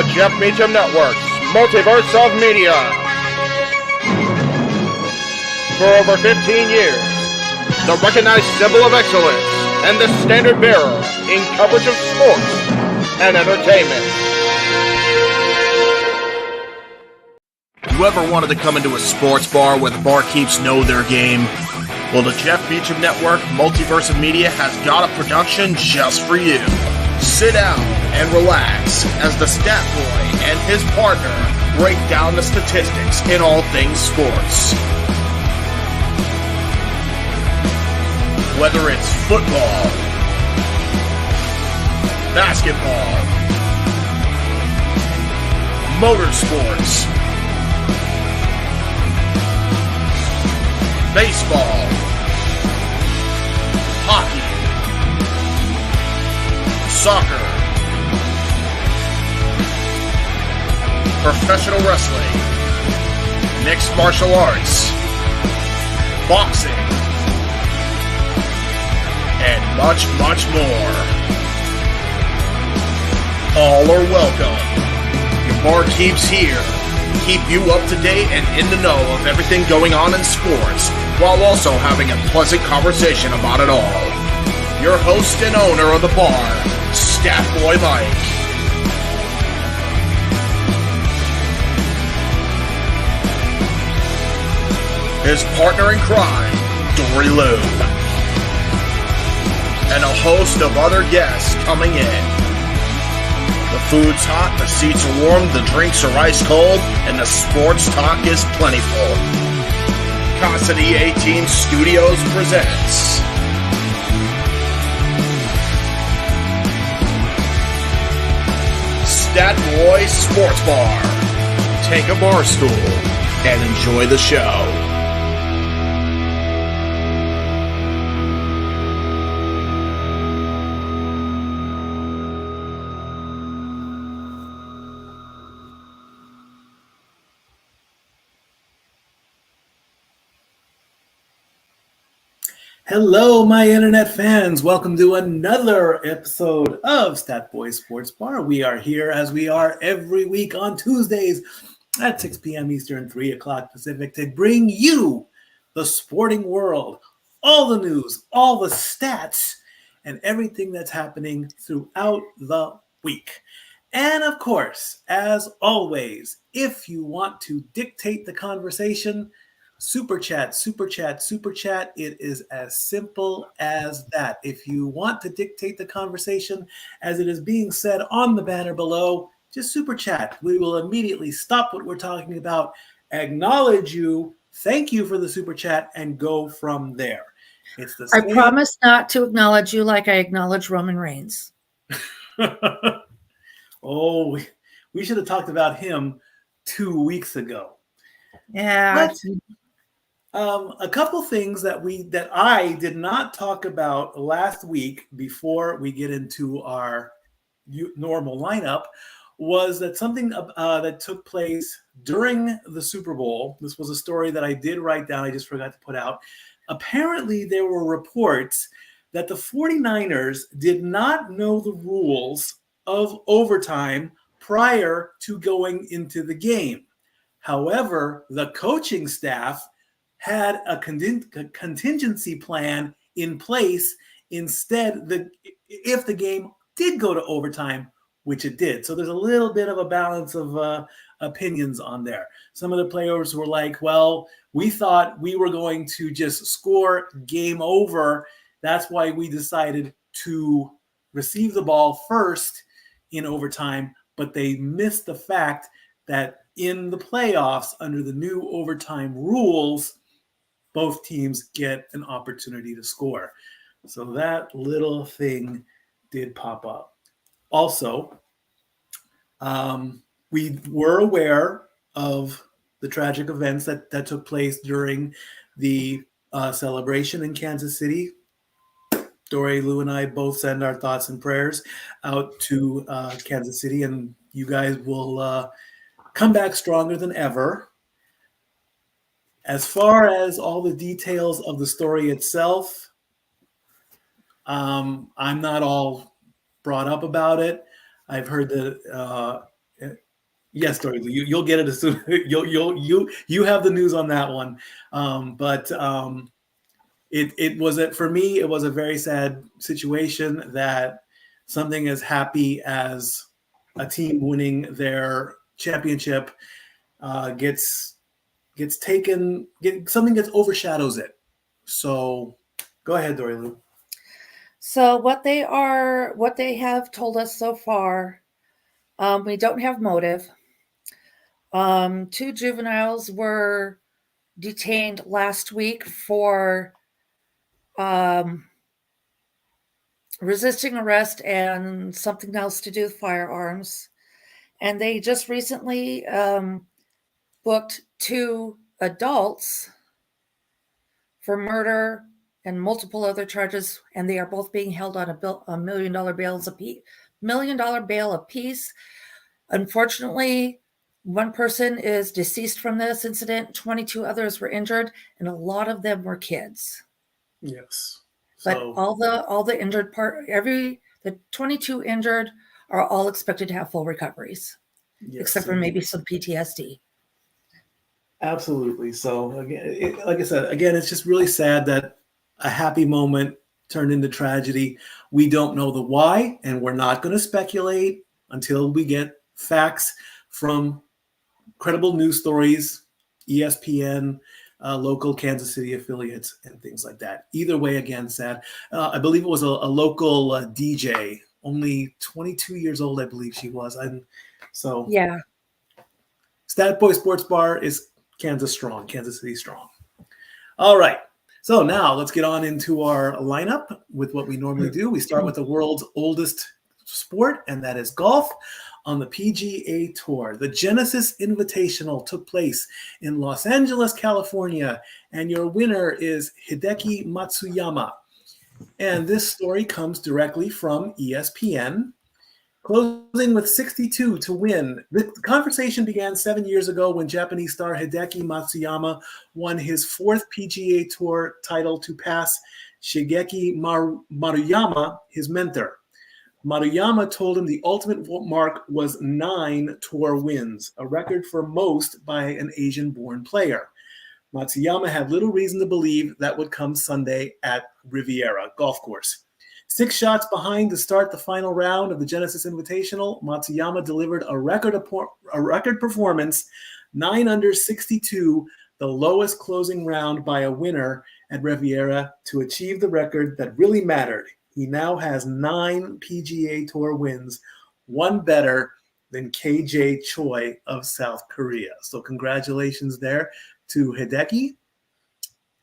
the Jeff Meacham Network's multiverse of media. For over 15 years, the recognized symbol of excellence and the standard bearer in coverage of sports and entertainment. You ever wanted to come into a sports bar where the barkeeps know their game? Well, the Jeff Meacham Network Multiverse of Media has got a production just for you. Sit down and relax as the stat boy and his partner break down the statistics in all things sports. Whether it's football, basketball, motorsports, baseball, hockey, soccer, professional wrestling, mixed martial arts, boxing, and much, much more. All are welcome. Your barkeeps here keep you up to date and in the know of everything going on in sports, while also having a pleasant conversation about it all. Your host and owner of the bar, Stat Boy Mike. His partner in crime, Dory Lou. And a host of other guests coming in. The food's hot, the seats are warm, the drinks are ice cold, and the sports talk is plentiful. Casa de 18 Studios presents Stat Boy Sports Bar. Take a bar stool and enjoy the show. Hello, my internet fans. Welcome to another episode of Stat Boy Sports Bar. We are here as we are every week on Tuesdays at 6 p.m. Eastern, 3 o'clock Pacific to bring you the sporting world, all the news, all the stats, and everything that's happening throughout the week. And of course, as always, if you want to dictate the conversation, Super chat, super chat, super chat. It is as simple as that. If you want to dictate the conversation as it is being said on the banner below, just super chat. We will immediately stop what we're talking about, acknowledge you, thank you for the super chat, and go from there. It's the same. I promise not to acknowledge you like I acknowledge Roman Reigns. Oh, we should have talked about him 2 weeks ago. Yeah. A couple things that I did not talk about last week before we get into our normal lineup was that something that took place during the Super Bowl. This was a story that I did write down. I just forgot to put out. Apparently, there were reports that the 49ers did not know the rules of overtime prior to going into the game. However, the coaching staff had a contingency plan in place instead if the game did go to overtime, which it did. So there's a little bit of a balance of opinions on there. Some of the players were like, well, we thought we were going to just score, game over. That's why we decided to receive the ball first in overtime, but they missed the fact that in the playoffs, under the new overtime rules, both teams get an opportunity to score. So that little thing did pop up. Also, we were aware of the tragic events that took place during the celebration in Kansas City. Dory, Lou, and I both send our thoughts and prayers out to Kansas City, and you guys will come back stronger than ever. As far as all the details of the story itself, I'm not all brought up about it. I've heard that Yes, Dory, you'll get it as soon. You have the news on that one. It was for me. It was a very sad situation that something as happy as a team winning their championship gets taken. Something gets overshadows it. So go ahead, Dory Lou. So what they have told us so far, we don't have motive. 2 juveniles were detained last week for resisting arrest and something else to do with firearms. And they just recently booked 2 adults for murder and multiple other charges, and they are both being held on a $1 million bail apiece. Unfortunately, one person is deceased from this incident, 22 others were injured, and a lot of them were kids. Yes. But all the injured the 22 injured are all expected to have full recoveries, except for maybe some PTSD. Absolutely. So again, like I said, it's just really sad that a happy moment turned into tragedy. We don't know the why, and we're not going to speculate until we get facts from credible news stories, ESPN, local Kansas City affiliates, and things like that. Either way, again, sad. I believe it was a local DJ, only 22 years old, I believe she was. So yeah, Stat Boy Sports Bar is Kansas City strong. All right. So now let's get on into our lineup with what we normally do. We start with the world's oldest sport, and that is golf on the PGA Tour. The Genesis Invitational took place in Los Angeles, California, and your winner is Hideki Matsuyama. And this story comes directly from ESPN. Closing with 62 to win. The conversation began 7 years ago when Japanese star Hideki Matsuyama won his 4th PGA Tour title to pass Shigeki Maruyama, his mentor. Maruyama told him the ultimate mark was 9 tour wins, a record for most by an Asian-born player. Matsuyama had little reason to believe that would come Sunday at Riviera Golf Course. 6 shots behind to start the final round of the Genesis Invitational, Matsuyama delivered a record performance, 9 under 62, the lowest closing round by a winner at Riviera to achieve the record that really mattered. He now has 9 PGA Tour wins, 1 better than KJ Choi of South Korea. So congratulations there to Hideki.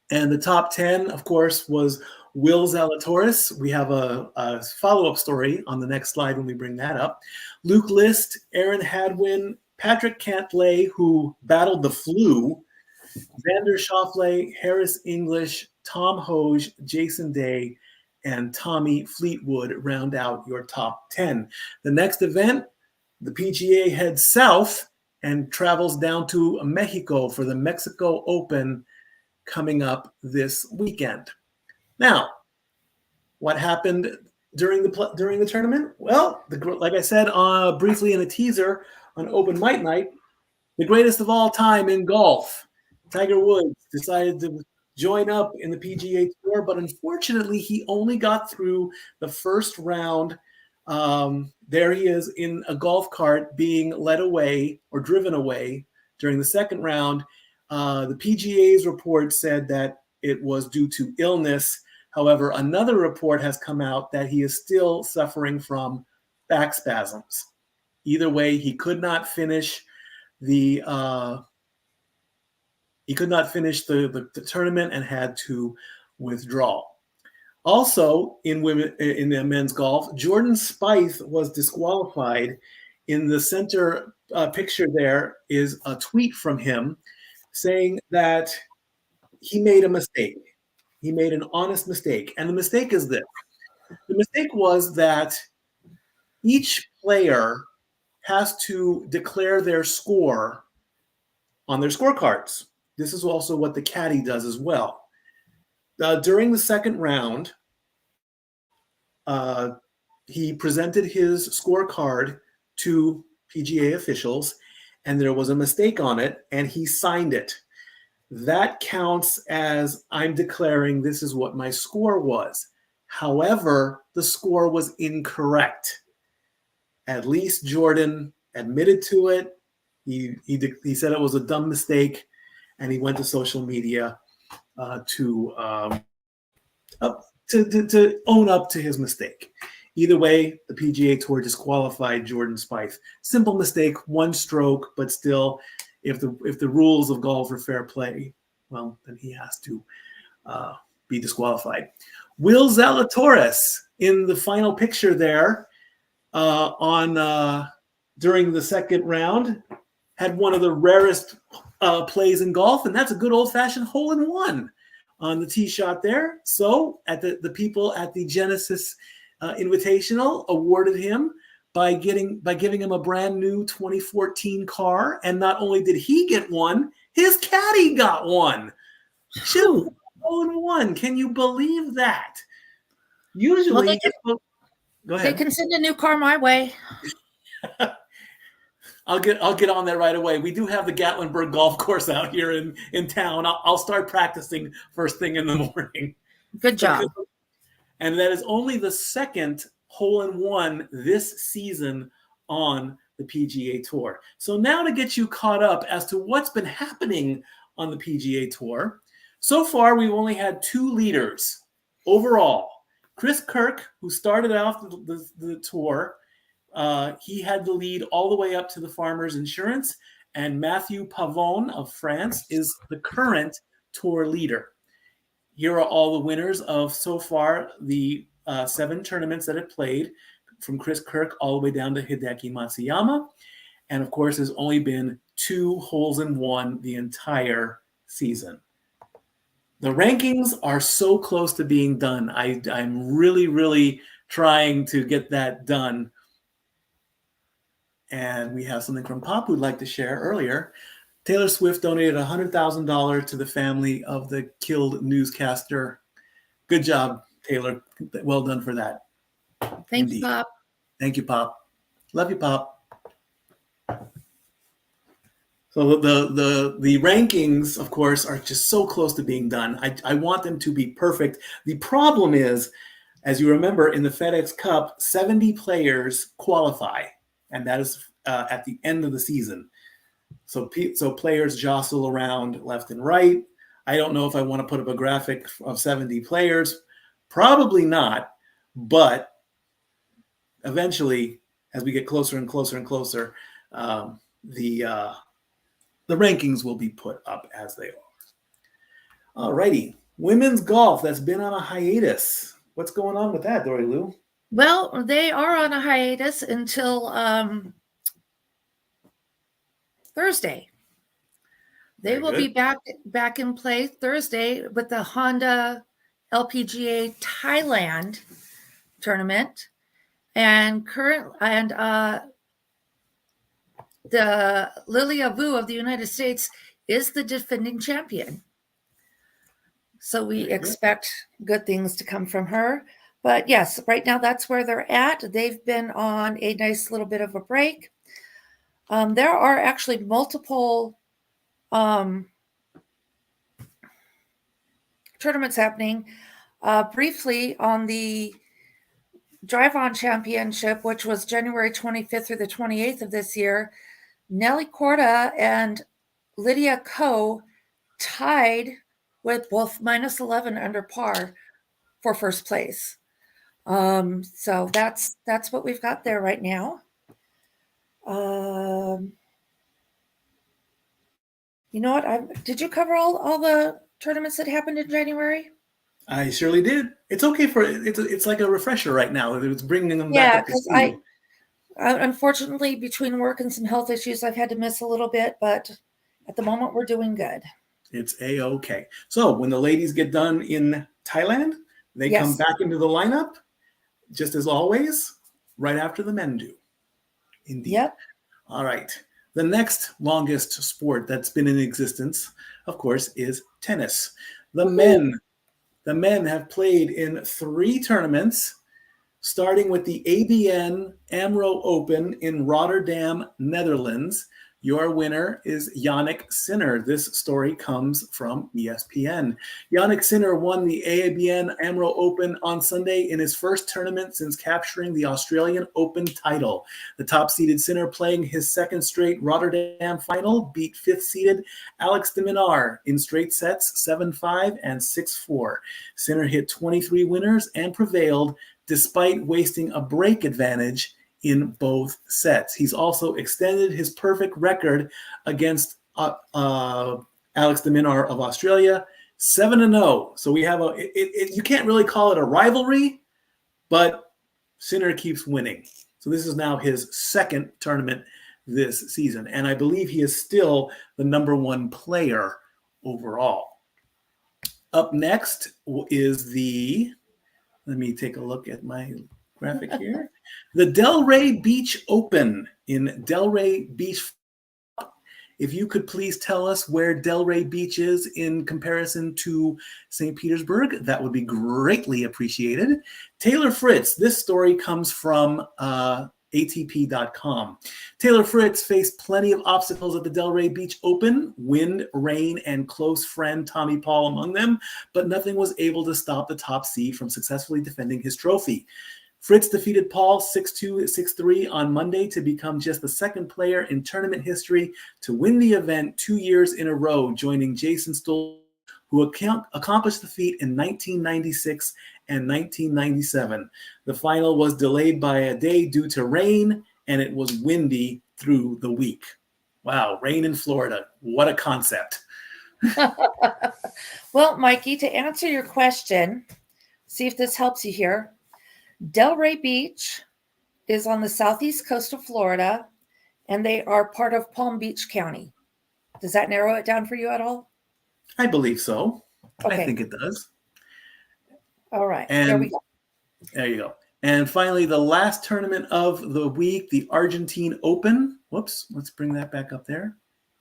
And the top 10, of course, was Will Zalatoris. We have a follow-up story on the next slide when we bring that up. Luke List, Aaron Hadwin, Patrick Cantlay, who battled the flu, Xander Schauffele, Harris English, Tom Hoge, Jason Day, and Tommy Fleetwood round out your top 10. The next event, the PGA heads south and travels down to Mexico for the Mexico Open coming up this weekend. Now, what happened during the tournament? Well, like I said briefly in a teaser on Open Mic Night, the greatest of all time in golf, Tiger Woods, decided to join up in the PGA Tour, but unfortunately, he only got through the first round. There he is in a golf cart being led away or driven away during the second round. The PGA's report said that it was due to illness. However, another report has come out that he is still suffering from back spasms. Either way, he could not finish the tournament and had to withdraw. Also, in the men's golf, Jordan Spieth was disqualified. In the center picture there is a tweet from him saying that he made a mistake. He made an honest mistake. And the mistake is this. The mistake was that each player has to declare their score on their scorecards. This is also what the caddy does as well. During the second round, he presented his scorecard to PGA officials, and there was a mistake on it, and he signed it. That counts as I'm declaring this is what my score was. However, the score was incorrect. At least Jordan admitted to it. He said it was a dumb mistake, and he went to social media to own up to his mistake. Either way, the PGA Tour disqualified Jordan Spieth. Simple mistake, one stroke, but still, if the rules of golf are fair play, well, then he has to be disqualified. Will Zalatoris in the final picture there during the second round had one of the rarest plays in golf, and that's a good old-fashioned hole-in-one on the tee shot there. So at the people at the Genesis Invitational awarded him by giving him a brand new 2014 car, and not only did he get one, his caddy got one. Hole-in-one. Can you believe that? Usually, go ahead. They can send a new car my way. I'll get on that right away. We do have the Gatlinburg Golf Course out here in town. I'll start practicing first thing in the morning. Good job. And that is only the second hole-in-one this season on the PGA Tour. So now to get you caught up as to what's been happening on the PGA Tour. So far, we've only had 2 leaders overall. Chris Kirk, who started off the tour, he had the lead all the way up to the Farmers Insurance, and Mathieu Pavon of France is the current tour leader. Here are all the winners of so far the 7 tournaments that have played, from Chris Kirk all the way down to Hideki Matsuyama. And of course, there's only been 2 holes-in-one the entire season. The rankings are so close to being done. I'm really, really trying to get that done. And we have something from Pop who'd like to share earlier. Taylor Swift donated $100,000 to the family of the killed newscaster. Good job, Taylor. Well done for that. Thank you, Pop. Thank you, Pop. Love you, Pop. So the rankings, of course, are just so close to being done. I want them to be perfect. The problem is, as you remember, in the FedEx Cup, 70 players qualify, and that is at the end of the season. So players jostle around left and right. I don't know if I want to put up a graphic of 70 players. Probably not, but eventually, as we get closer and closer and closer, the rankings will be put up as they are. All righty. Women's golf, that's been on a hiatus. What's going on with that, Dory Lou? Well, they are on a hiatus until Thursday. They will be back in play Thursday with the Honda LPGA Thailand tournament, and the Lilia Vu of the United States is the defending champion. So we expect good things to come from her. But yes, right now that's where they're at. They've been on a nice little bit of a break. There are actually multiple tournaments happening. Briefly, on the Drive-On Championship, which was January 25th through the 28th of this year, Nelly Korda and Lydia Ko tied with both minus 11 under par for first place. So that's what we've got there right now. You know what? Did you cover all the tournaments that happened in January? I surely did. It's okay it's like a refresher right now. It's bringing them back up to speed. Yeah, because unfortunately, between work and some health issues, I've had to miss a little bit, but at the moment, we're doing good. It's A-okay. So when the ladies get done in Thailand, they come back into the lineup, just as always, right after the men do. Indeed. Yep. All right. The next longest sport that's been in existence, of course, is tennis. The men have played in 3 tournaments, starting with the ABN AMRO Open in Rotterdam, Netherlands. Your winner is Yannick Sinner. This story comes from ESPN. Yannick Sinner won the AABN AMRO Open on Sunday in his first tournament since capturing the Australian Open title. The top-seeded Sinner, playing his second straight Rotterdam final, beat fifth-seeded Alex de Minaur in straight sets 7-5 and 6-4. Sinner hit 23 winners and prevailed despite wasting a break advantage in both sets. He's also extended his perfect record against Alex de Minaur of Australia, 7-0. So we have you can't really call it a rivalry, but Sinner keeps winning. So this is now his second tournament this season, and I believe he is still the number one player overall. Up next is let me take a look at my graphic here. The Delray Beach Open in Delray Beach. If you could please tell us where Delray Beach is in comparison to St. Petersburg, that would be greatly appreciated. Taylor Fritz, this story comes from ATP.com. Taylor Fritz faced plenty of obstacles at the Delray Beach Open, wind, rain, and close friend Tommy Paul among them, but nothing was able to stop the top seed from successfully defending his trophy. Fritz defeated Paul 6-2, 6-3 on Monday to become just the second player in tournament history to win the event 2 years in a row, joining Jason Stoll, who accomplished the feat in 1996 and 1997. The final was delayed by a day due to rain, and it was windy through the week. Wow, rain in Florida. What a concept. Well, Mikey, to answer your question, see if this helps you here. Delray Beach is on the southeast coast of Florida, and they are part of Palm Beach County. Does that narrow it down for you at all? I believe so. Okay. I think it does. All right. And there we go. There you go. And finally, the last tournament of the week, the Argentine Open. Whoops, let's bring that back up there.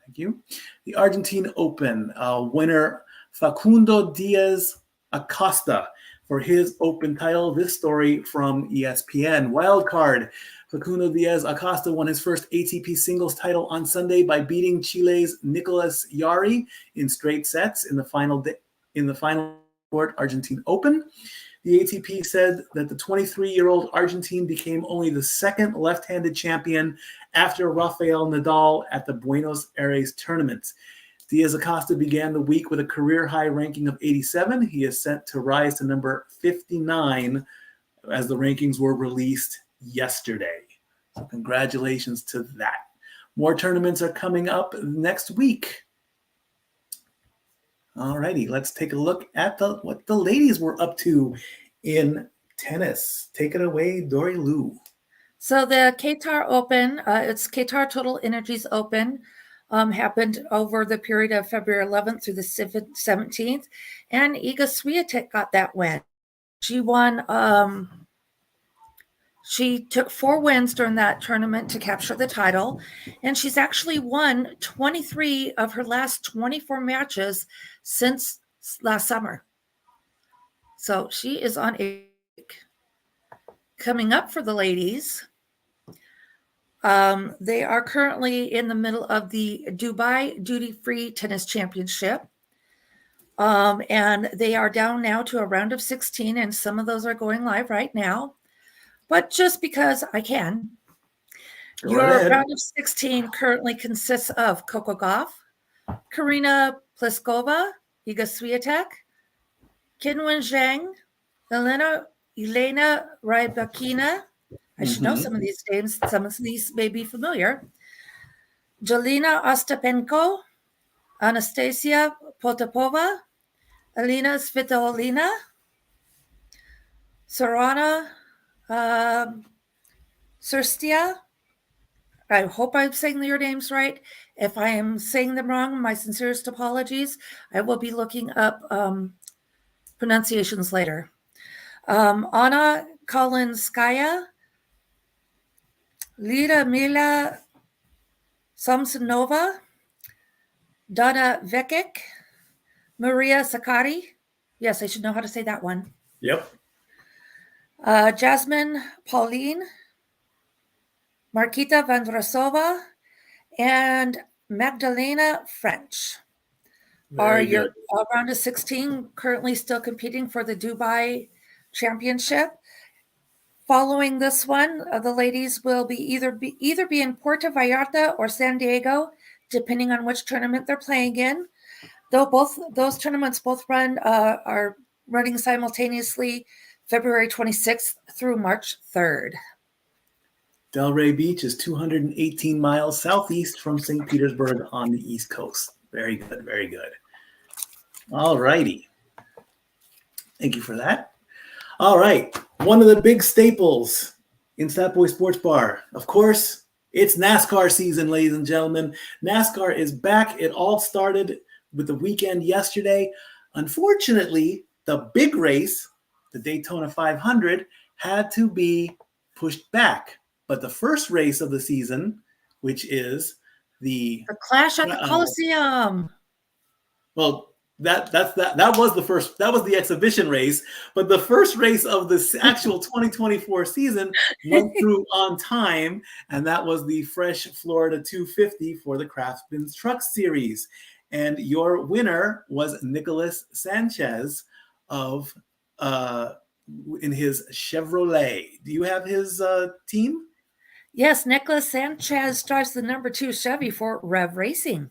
Thank you. The Argentine Open winner, Facundo Diaz Acosta, for his Open title. This story from ESPN. Wildcard. Facundo Diaz Acosta won his first ATP singles title on Sunday by beating Chile's Nicolas Yari in straight sets in the final Argentine Open. The ATP said that the 23-year-old Argentine became only the second left-handed champion after Rafael Nadal at the Buenos Aires tournament. Diaz Acosta began the week with a career-high ranking of 87. He is set to rise to number 59 as the rankings were released yesterday. So congratulations to that. More tournaments are coming up next week. All righty, let's take a look at what the ladies were up to in tennis. Take it away, Dory Lou. So the Qatar Open, it's Qatar Total Energies Open, happened over the period of February 11th through the 17th, and Iga Swiatek got that win. She won. She took 4 wins during that tournament to capture the title, and she's actually won 23 of her last 24 matches since last summer. So she is on a coming up for the ladies. They are currently in the middle of the Dubai Duty-Free Tennis Championship. And they are down now to a round of 16, and some of those are going live right now. But just because I can, your round of 16 currently consists of Coco Gauff, Karina Pliskova, Iga Swiatek, Qinwen Zhang, Elena Rybakina. I should know some of these names. Some of these may be familiar. Jelena Ostapenko, Anastasia Potapova, Elena Svitolina, Sorana Cirstea. I hope I'm saying your names right. If I am saying them wrong, my sincerest apologies. I will be looking up pronunciations later. Anna Kolinskaya, Lida Mila Samsonova, Donna Vekic, Maria Sakkari. Yes, I should know how to say that one. Yep. Jasmine Pauline, Markita Vondrasova, and Magdalena French are your round of 16 currently still competing for the Dubai Championship. Following this one, the ladies will be either be in Puerto Vallarta or San Diego, depending on which tournament they're playing in. Though both those tournaments are running simultaneously February 26th through March 3rd. Delray Beach is 218 miles southeast from St. Petersburg on the East Coast. Very good, very good. All righty. Thank you for that. All right. One of the big staples in Stat Boy Sports Bar, of course, it's NASCAR season, ladies and gentlemen. NASCAR is back. It all started with the weekend yesterday. Unfortunately, the big race, the Daytona 500, had to be pushed back. But the first race of the season, which is the Clash at the Coliseum. Well, that was the first. That was the exhibition race. But the first race of the actual 2024 season went through on time, and that was the Fresh Florida 250 for the Craftsman's Truck Series. And your winner was Nicholas Sanchez of in his Chevrolet. Do you have his team? Yes, Nicholas Sanchez drives the number 2 Chevy for Rev Racing.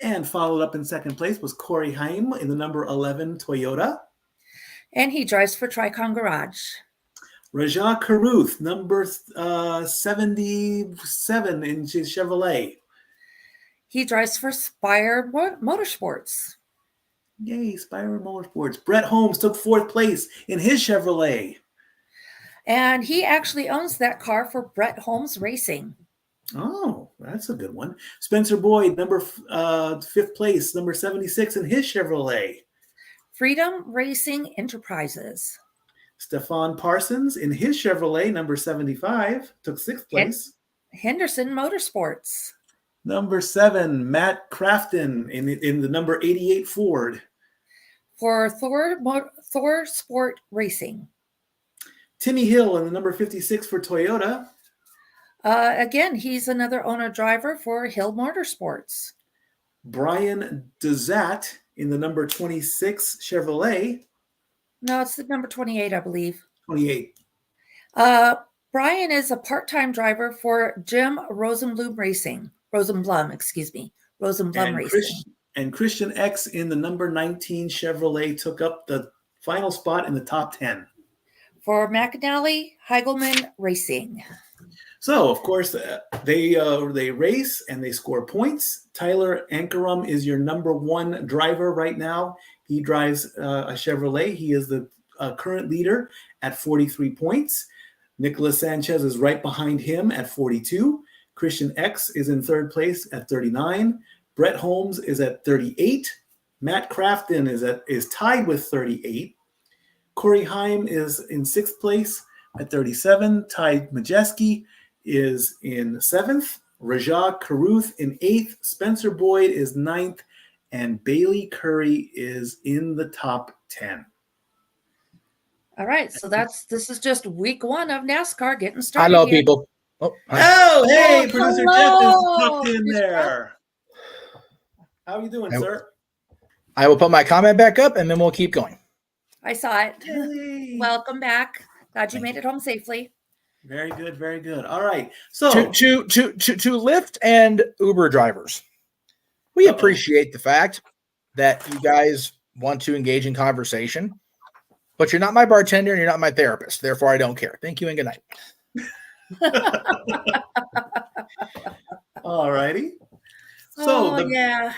And followed up in second place was Corey Haim in the number 11 Toyota. And he drives for Tricon Garage. Rajah Caruth, number 77 in his Chevrolet. He drives for Spire Motorsports. Yay, Spire Motorsports. Brett Holmes took 4th place in his Chevrolet. And he actually owns that car for Brett Holmes Racing. Oh, that's a good one. Spencer Boyd, number 5th place, number 76 in his Chevrolet. Freedom Racing Enterprises. Stefan Parsons in his Chevrolet, number 75, took 6th place. Henderson Motorsports. Number 7, Matt Crafton in the number 88 Ford. For Thor Sport Racing. Timmy Hill in the number 56 for Toyota. Again, he's another owner-driver for Hill Motorsports. Brian Dezat in the number 26 Chevrolet. No, it's the number 28, I believe. 28. Brian is a part-time driver for Jim Rosenblum Racing. Rosenblum Racing. And Christian X in the number 19 Chevrolet took up the final spot in the top 10. For McAnally Heigelman Racing. So, of course, they race and they score points. Tyler Ankarum is your number 1 driver right now. He drives a Chevrolet. He is the current leader at 43 points. Nicholas Sanchez is right behind him at 42. Christian X is in 3rd place at 39. Brett Holmes is at 38. Matt Crafton is tied with 38. Corey Haim is in 6th place at 37. Ty Majeski is in 7th. Rajah Caruth in 8th. Spencer Boyd is 9th. And Bailey Curry is in the top 10. All right, so this is just week 1 of NASCAR getting started. Hello, people. Oh, hey, producer hello. Jeff is tucked in there. How are you doing, sir? I will put my comment back up, and then we'll keep going. I saw it. Yay. Welcome back. Glad you made it home safely. Very good, very good. All right. So to Lyft and Uber drivers, we appreciate the fact that you guys want to engage in conversation, but you're not my bartender and you're not my therapist. Therefore, I don't care. Thank you and good night. All righty. So yeah.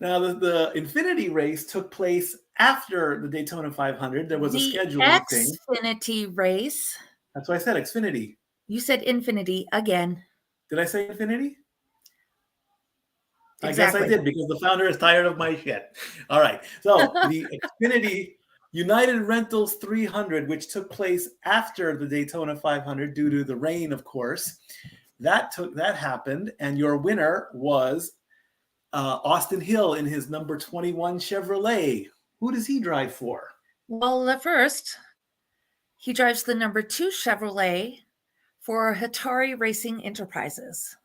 Now the Infinity race took place after the Daytona 500. There was a scheduling thing. Xfinity race. That's why I said Xfinity. You said Infinity again. Did I say Infinity? Exactly. I guess I did because the founder is tired of my shit. All right. So the Xfinity United Rentals 300, which took place after the Daytona 500 due to the rain, of course, that happened, and your winner was Austin Hill in his number 21 Chevrolet. Who does he drive for? Well, at first, he drives the number 2 Chevrolet for Hattori Racing Enterprises.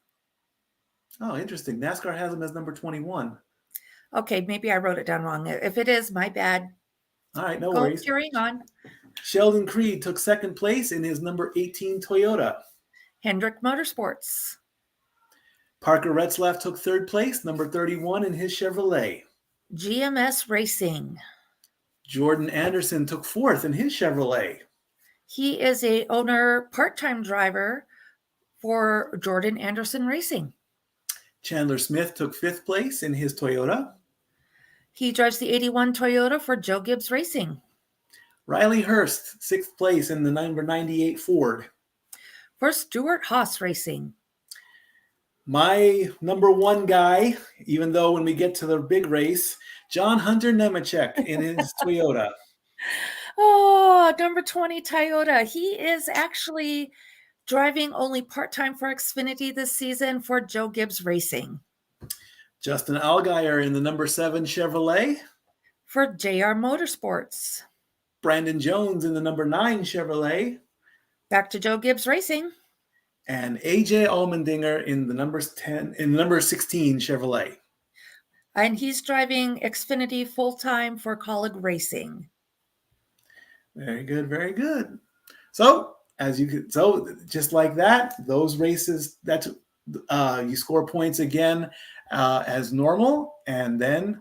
Oh, interesting. NASCAR has him as number 21. Okay, maybe I wrote it down wrong. If it is, my bad. All right, no worries. Carrying on. Sheldon Creed took second place in his number 18 Toyota. Hendrick Motorsports. Parker Retzlaff took third place, number 31 in his Chevrolet. GMS Racing. Jordan Anderson took fourth in his Chevrolet. He is a owner, part-time driver for Jordan Anderson Racing. Chandler Smith took fifth place in his Toyota. He drives the 81 Toyota for Joe Gibbs Racing. Riley Hurst, sixth place in the number 98 Ford. For Stuart Haas Racing. My number one guy, even though when we get to the big race, John Hunter Nemechek in his Toyota. Oh, number 20 Toyota. He is actually driving only part-time for Xfinity this season for Joe Gibbs Racing. Justin Allgaier in the number 7 Chevrolet. For JR Motorsports. Brandon Jones in the number 9 Chevrolet. Back to Joe Gibbs Racing. And AJ Allmendinger in the number 16 Chevrolet. And he's driving Xfinity full-time for Colleague Racing. Very good, very good. So just like that, those races, that's you score points again as normal, and then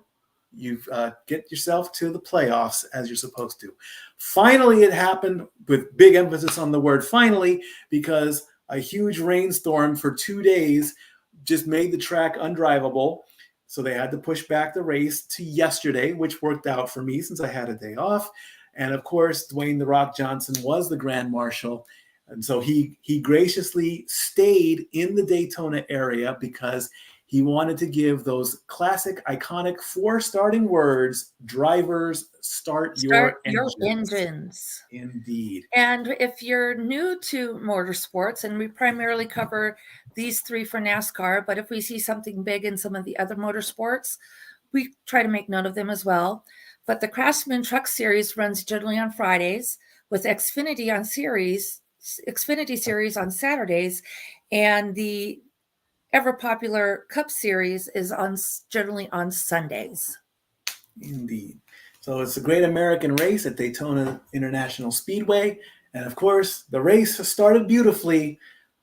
you get yourself to the playoffs as you're supposed to. Finally, it happened, with big emphasis on the word finally, because a huge rainstorm for 2 days just made the track undrivable. So they had to push back the race to yesterday, which worked out for me since I had a day off. And of course, Dwayne "The Rock" Johnson was the Grand Marshal. And so he graciously stayed in the Daytona area because he wanted to give those classic, iconic 4 starting words: drivers, start your engines. Indeed. And if you're new to motorsports, and we primarily cover these 3 for NASCAR, but if we see something big in some of the other motorsports, we try to make note of them as well. But the Craftsman Truck Series runs generally on Fridays, with Xfinity Series on Saturdays, and the ever popular Cup Series is generally on Sundays. Indeed. So it's a great American race at Daytona International Speedway. And of course, the race started beautifully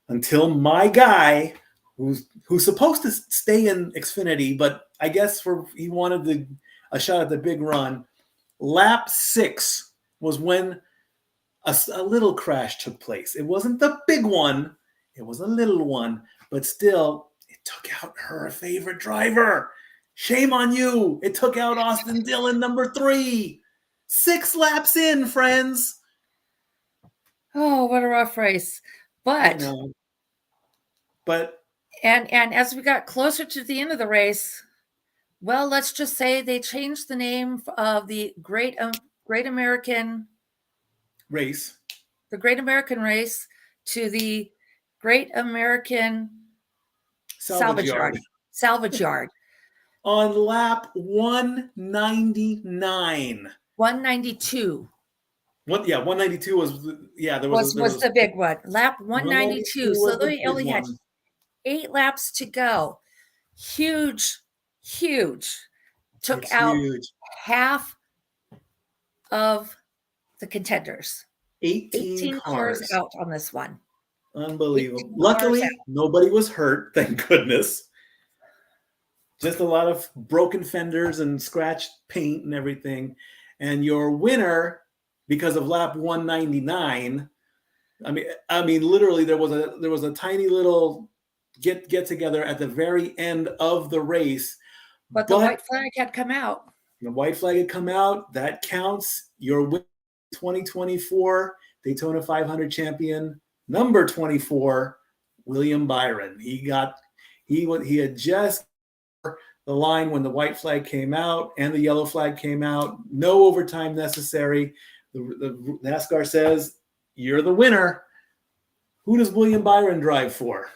until my guy, who's supposed to stay in Xfinity, but I guess he wanted a shot at the big run. Lap 6 was when a little crash took place. It wasn't the big one. It was a little one. But still, it took out her favorite driver. Shame on you. It took out Austin Dillon, number 3. 6 laps in, friends. Oh, what a rough race. But and as we got closer to the end of the race, well, let's just say they changed the name of the Great American Race. The Great American Race to the Great American Salvage Yard. On lap 199. 192. 192 was there was the big one. Lap 192. So they only had 8 laps to go. Huge. Took out half of the contenders. 18 cars out on this one. Unbelievable. Luckily, nobody was hurt, thank goodness. Just a lot of broken fenders and scratched paint and everything. And your winner, because of lap 199, I mean, literally there was a tiny little get together at the very end of the race. But the white flag had come out. The white flag had come out. That counts. Your win, 2024 Daytona 500 champion, number 24, William Byron. He had just the line when the white flag came out and the yellow flag came out. No overtime necessary. The NASCAR says, you're the winner. Who does William Byron drive for?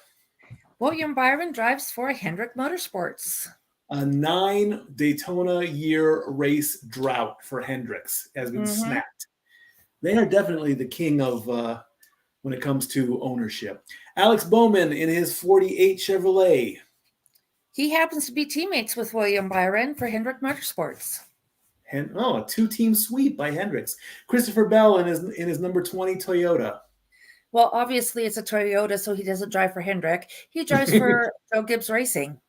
William Byron drives for Hendrick Motorsports. A 9 Daytona year race drought for Hendricks has been snapped. They are definitely the king of when it comes to ownership. Alex Bowman in his 48 Chevrolet. He happens to be teammates with William Byron for Hendrick Motorsports. A two-team sweep by Hendricks. Christopher Bell in his number 20 Toyota. Well, obviously it's a Toyota, so he doesn't drive for Hendrick. He drives for Joe Gibbs Racing.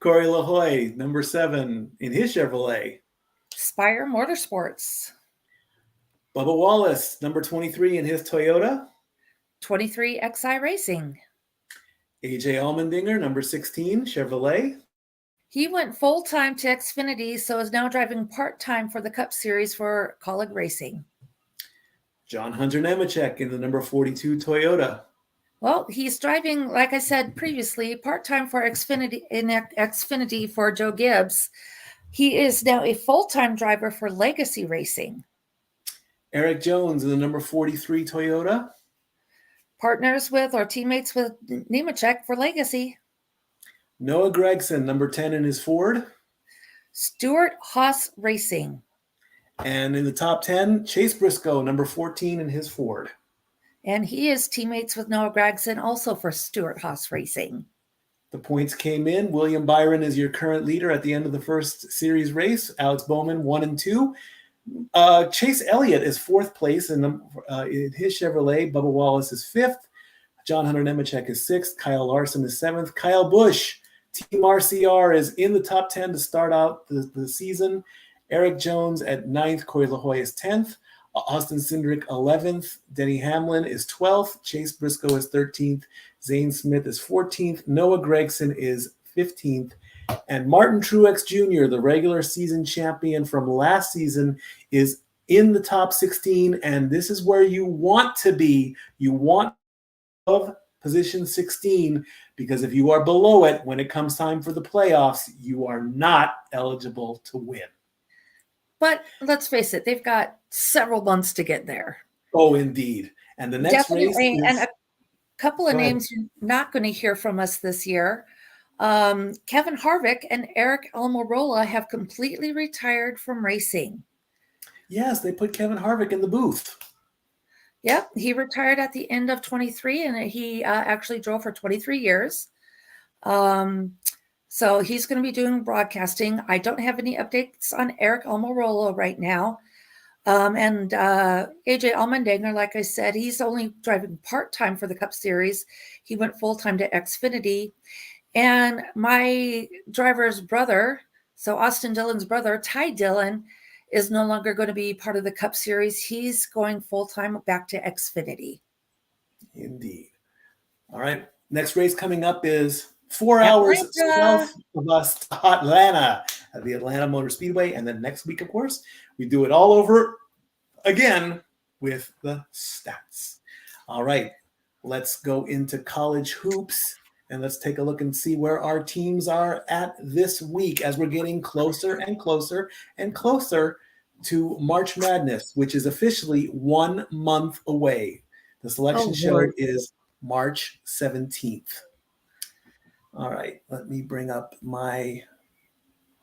Corey LaHoy, number 7 in his Chevrolet. Spire Motorsports. Bubba Wallace, number 23 in his Toyota. 23 XI Racing. AJ Allmendinger, number 16, Chevrolet. He went full-time to Xfinity, so is now driving part-time for the Cup Series for Colleague Racing. John Hunter Nemechek in the number 42 Toyota. Well, he's driving, like I said previously, part-time for Xfinity for Joe Gibbs. He is now a full-time driver for Legacy Racing. Eric Jones in the number 43 Toyota. Partners with or teammates with Nemechek for Legacy. Noah Gregson, number 10 in his Ford. Stuart Haas Racing. And in the top 10, Chase Briscoe, number 14 in his Ford. And he is teammates with Noah Gregson, also for Stuart Haas Racing. The points came in. William Byron is your current leader at the end of the first series race. Alex Bowman, 1 and 2. Chase Elliott is 4th place in his Chevrolet. Bubba Wallace is 5th. John Hunter Nemechek is 6th. Kyle Larson is 7th. Kyle Busch, Team RCR, is in the top 10 to start out the season. Eric Jones at 9th. Corey LaHoy is 10th. Austin Cindric 11th. Denny Hamlin is 12th. Chase Briscoe is 13th. Zane Smith is 14th. Noah Gregson is 15th. And Martin Truex Jr., the regular season champion from last season, is in the top 16. And this is where you want to be. You want of position 16, because if you are below it when it comes time for the playoffs, you are not eligible to win. But let's face it, they've got several months to get there. Oh, indeed. And the next race is... And a couple of names you're not going to hear from us this year. Kevin Harvick and Eric Almirola have completely retired from racing. Yes, they put Kevin Harvick in the booth. Yep, he retired at the end of 23, and he actually drove for 23 years. So he's going to be doing broadcasting. I don't have any updates on Eric Almirola right now. And AJ Allmendinger, like I said, he's only driving part-time for the Cup Series. He went full-time to Xfinity. And my driver's brother, so Austin Dillon's brother, Ty Dillon, is no longer going to be part of the Cup Series. He's going full-time back to Xfinity. Indeed. All right. Next race coming up is 4 hours south of us to Atlanta at the Atlanta Motor Speedway. And then next week, of course, we do it all over again with the stats. All right. Let's go into college hoops. And let's take a look and see where our teams are at this week as we're getting closer and closer and closer to March Madness, which is officially 1 month away. The selection show is March 17th. All right, let me bring up my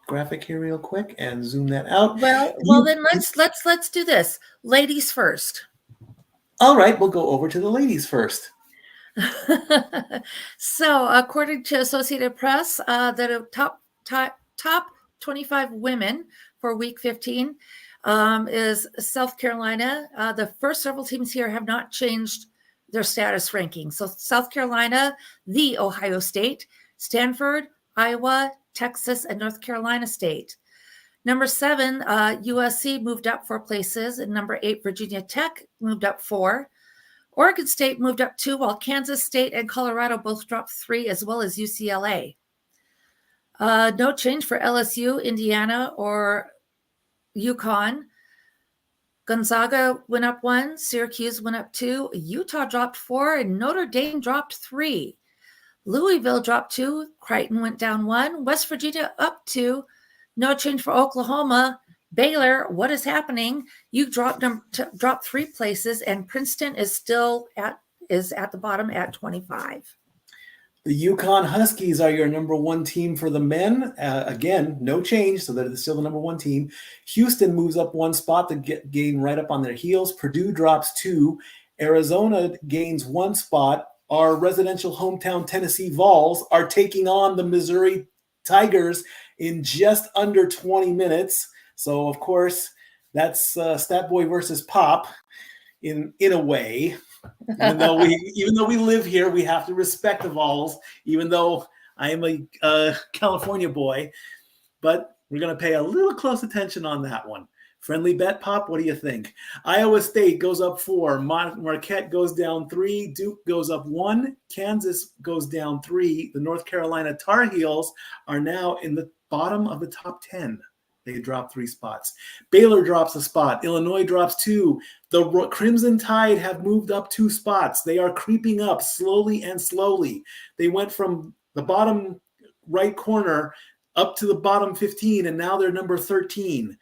graphic here real quick and zoom that out. Well, then let's do this. Ladies first. All right, we'll go over to the ladies first. So, according to Associated Press, the top 25 women for Week 15 is South Carolina. The first several teams here have not changed their status ranking. So, South Carolina, the Ohio State, Stanford, Iowa, Texas, and North Carolina State. Number 7, USC moved up 4 places, and number 8, Virginia Tech moved up 4. Oregon State moved up 2, while Kansas State and Colorado both dropped 3, as well as UCLA. No change for LSU, Indiana, or UConn. Gonzaga went up 1, Syracuse went up 2, Utah dropped 4, and Notre Dame dropped 3. Louisville dropped 2, Creighton went down 1, West Virginia up 2, no change for Oklahoma. Baylor, what is happening? You dropped 3 places, and Princeton is still at the bottom at 25. The UConn Huskies are your number 1 team for the men. Again, no change, so they're still the number 1 team. Houston moves up 1 spot to gain right up on their heels. Purdue drops 2. Arizona gains 1 spot. Our residential hometown Tennessee Vols are taking on the Missouri Tigers in just under 20 minutes. So, of course, that's Stat Boy versus Pop in a way. Even though we live here, we have to respect the Vols, even though I am a California boy. But we're going to pay a little close attention on that one. Friendly bet, Pop? What do you think? Iowa State goes up 4. Marquette goes down 3. Duke goes up 1. Kansas goes down 3. The North Carolina Tar Heels are now in the bottom of the top 10. They dropped 3 spots. Baylor drops a spot. Illinois drops 2. The Crimson Tide have moved up 2 spots. They are creeping up slowly and slowly. They went from the bottom right corner up to the bottom 15, and now they're number 13.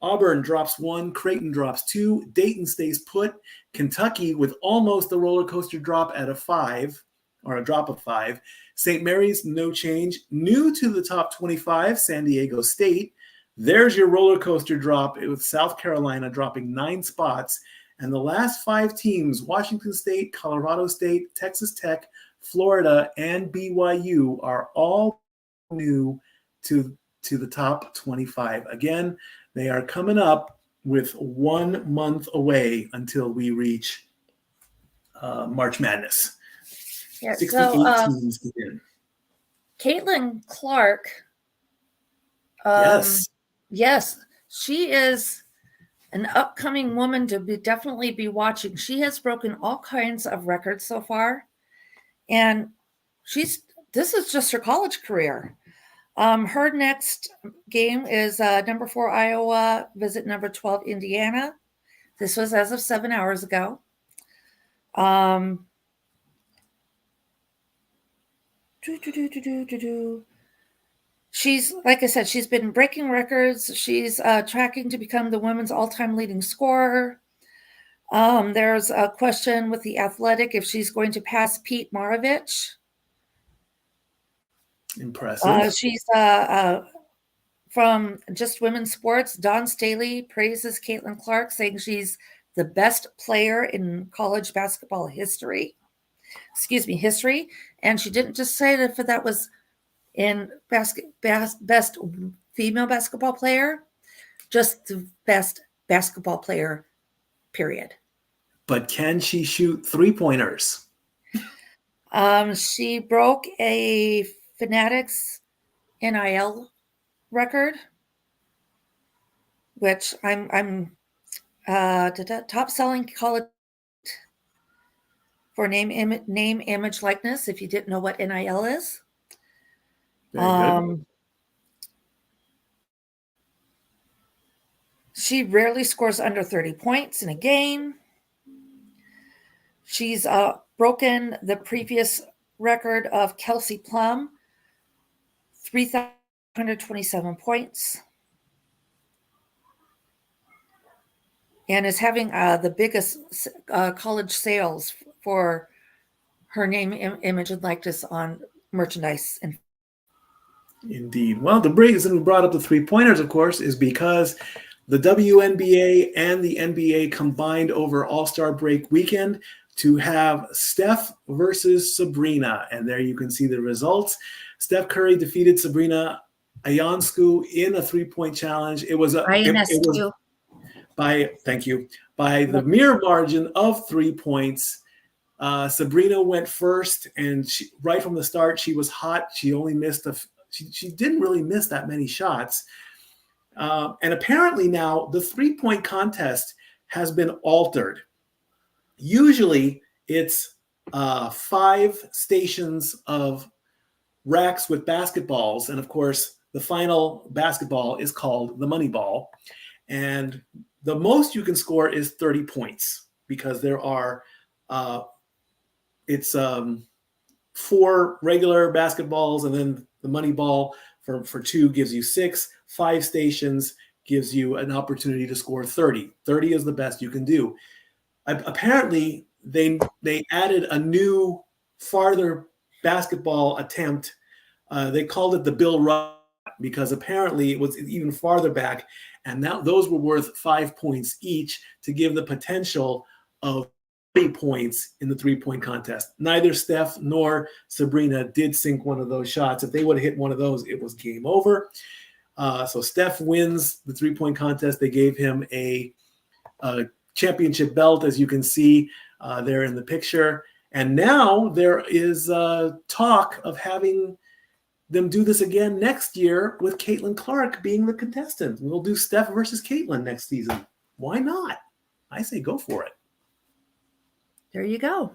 Auburn drops 1, Creighton drops 2, Dayton stays put, Kentucky with almost a roller coaster drop at a 5, or a drop of 5. St. Mary's, no change. New to the top 25, San Diego State. There's your roller coaster drop with South Carolina dropping 9 spots. And the last 5 teams, Washington State, Colorado State, Texas Tech, Florida, and BYU are all new to the top 25. Again, they are coming up with 1 month away until we reach March Madness. Yeah, 68 teams get in. Caitlin Clark. Yes, she is an upcoming woman to definitely be watching. She has broken all kinds of records so far, and this is just her college career. Her next game is number 4 Iowa visit number 12 Indiana. This was as of 7 hours ago. She's, like I said, she's been breaking records. She's tracking to become the women's all-time leading scorer. There's a question with the Athletic if she's going to pass Pete Maravich. Impressive. She's from Just Women's Sports. Don Staley praises Caitlin Clark, saying she's the best player in college basketball history. And she didn't just say that was in best female basketball player, just the best basketball player, period. But can she shoot 3-pointers? She broke a Fanatics NIL record, which I'm top selling college for name, image, likeness. If you didn't know what NIL is, she rarely scores under 30 points in a game. She's broken the previous record of Kelsey Plum, 3,127 points, and is having the biggest college sales for her name, image, and likeness on merchandise. Indeed. Well, the reason we brought up the 3-pointers, of course, is because the WNBA and the NBA combined over All-Star break weekend to have Steph versus Sabrina. And there you can see the results. Steph Curry defeated Sabrina Ionescu in a 3-point challenge. It was by the mere margin of 3 points. Sabrina went first, and right from the start, she was hot. She only missed she didn't really miss that many shots. And apparently now the 3-point contest has been altered. Usually it's 5 stations of racks with basketballs. And of course, the final basketball is called the money ball. And the most you can score is 30 points because there are, 4 regular basketballs, and then the money ball for 2 gives you 6. 5 stations gives you an opportunity to score 30. 30 is the best you can do. Apparently, they added a new, farther basketball attempt. They called it the Bill Rudd because apparently it was even farther back, and now those were worth 5 points each to give the potential of points in the three-point contest. Neither Steph nor Sabrina did sink one of those shots. If they would have hit one of those, it was game over. So Steph wins the three-point contest. They gave him a championship belt, as you can see there in the picture. And now there is talk of having them do this again next year with Caitlin Clark being the contestant. We'll do Steph versus Caitlin next season. Why not? I say go for it. There you go.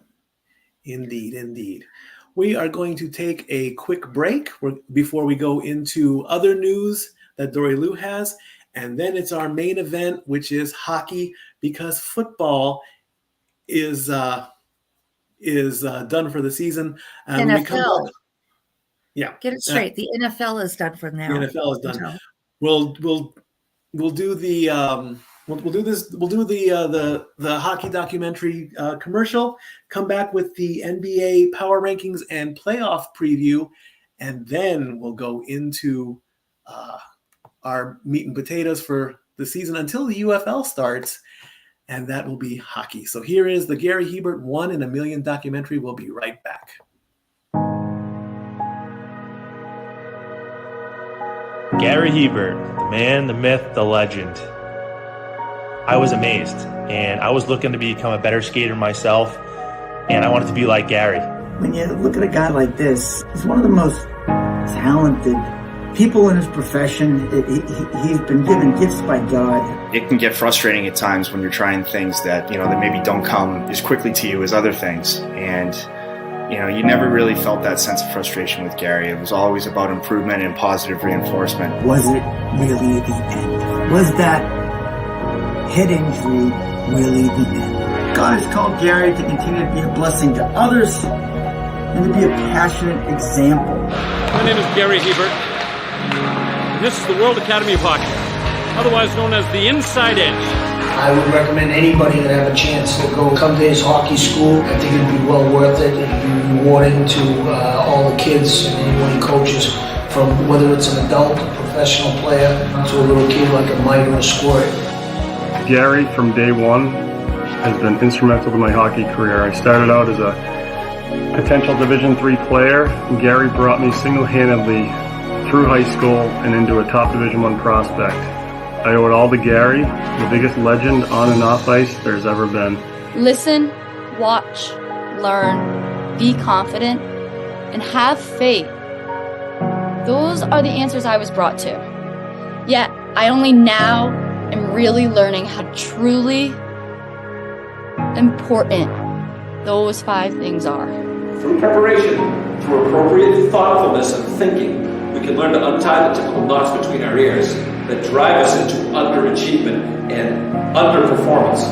Indeed, indeed. We are going to take a quick break before we go into other news that Dory Lou has. And then it's our main event, which is hockey, because football is done for the season. NFL. Yeah. Get it straight. The NFL is done for now. The NFL is done. We'll do the we'll do the hockey documentary commercial, come back with the NBA power rankings and playoff preview, and then we'll go into our meat and potatoes for the season until the UFL starts, and that will be hockey. So here is the Gary Hebert 1 in a Million documentary. We'll be right back. Gary Hebert, the man, the myth, the legend. I was amazed, and I was looking to become a better skater myself, and I wanted to be like Gary. When you look at a guy like this, he's one of the most talented people in his profession. He's been given gifts by God. It can get frustrating at times when you're trying things that maybe don't come as quickly to you as other things. And, you never really felt that sense of frustration with Gary. It was always about improvement and positive reinforcement. Was it really the end? Was that head injury really the end? God has called Gary to continue to be a blessing to others and to be a passionate example. My name is Gary Hebert, and this is the World Academy of Hockey, otherwise known as the Inside Edge. I would recommend anybody that have a chance to come to his hockey school. I think it'd be well worth it. It'd be rewarding to all the kids and anyone he coaches, from whether it's an adult, a professional player, to a little kid like a Mike or a Squirt. Gary, from day one, has been instrumental to my hockey career. I started out as a potential Division III player, and Gary brought me single-handedly through high school and into a top Division I prospect. I owe it all to Gary, the biggest legend on and off ice there's ever been. Listen, watch, learn, be confident, and have faith. Those are the answers I was brought to. Yet, I only now am really learning how truly important those 5 things are. Through preparation, through appropriate thoughtfulness and thinking, we can learn to untie the typical knots between our ears that drive us into underachievement and underperformance.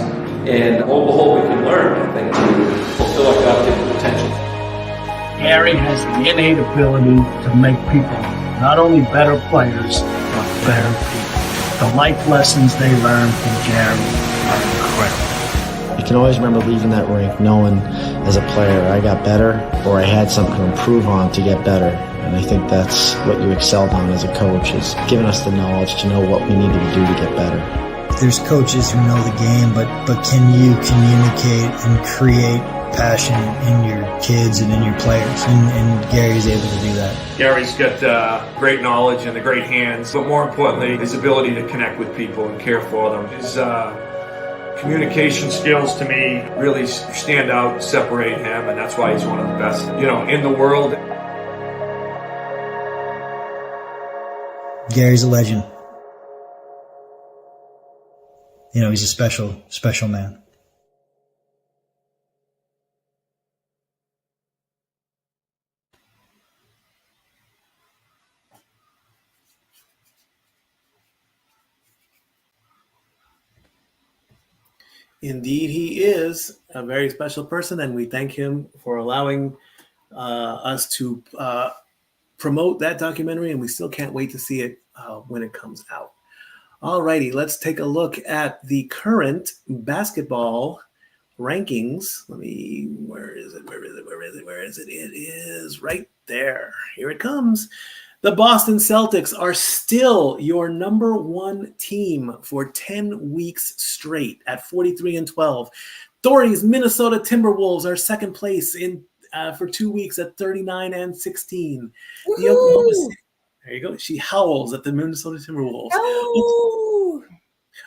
And on the whole, we can learn, I think, to fulfill our God-given potential. Gary has the innate ability to make people not only better players, but better people. The life lessons they learn from Gary are incredible. You can always remember leaving that rink knowing as a player I got better, or I had something to improve on to get better. And I think that's what you excelled on as a coach, is giving us the knowledge to know what we needed to do to get better. There's coaches who know the game, but can you communicate and create passion in your kids and in your players? And Gary's able to do that. Gary's got great knowledge and the great hands, but more importantly, his ability to connect with people and care for them. His communication skills, to me, really stand out, separate him, and that's why he's one of the best, in the world. Gary's a legend. He's a special, special man. Indeed, he is a very special person, and we thank him for allowing us to promote that documentary, and we still can't wait to see it when it comes out. All righty, let's take a look at the current basketball rankings. Where is it? It is right there. Here it comes. The Boston Celtics are still your number 1 team for 10 weeks straight at 43-12. Dory's Minnesota Timberwolves are second place in for 2 weeks at 39-16. The Oklahoma City, there you go. She howls at the Minnesota Timberwolves. Oh.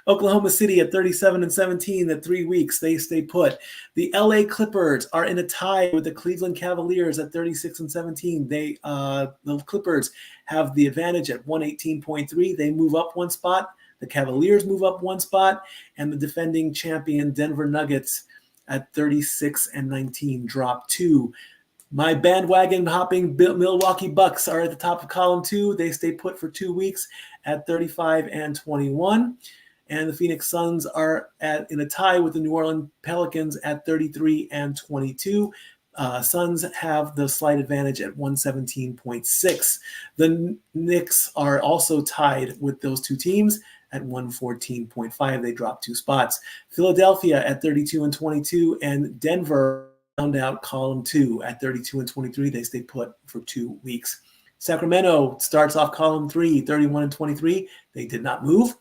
Oklahoma City at 37-17 at 3 weeks. They stay put. The LA Clippers are in a tie with the Cleveland Cavaliers at 36-17. The Clippers have the advantage at 118.3. They move up one spot. The Cavaliers move up one spot, and the defending champion Denver Nuggets at 36-19 drop 2. My bandwagon hopping Milwaukee Bucks are at the top of column 2. They stay put for 2 weeks at 35-21. And the Phoenix Suns are in a tie with the New Orleans Pelicans at 33-22. Suns have the slight advantage at 117.6. The Knicks are also tied with those two teams at 114.5. They drop 2 spots. Philadelphia at 32-22, and Denver round out column 2 at 32-23. They stay put for 2 weeks. Sacramento starts off column 3, 31-23. They did not move.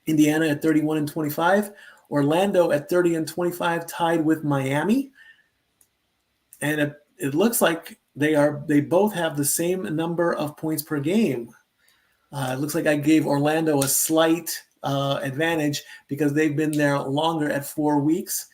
Indiana at 31-25. Orlando at 30-25, tied with Miami. And it looks like they both have the same number of points per game. It looks like I gave Orlando a slight advantage because they've been there longer at 4 weeks.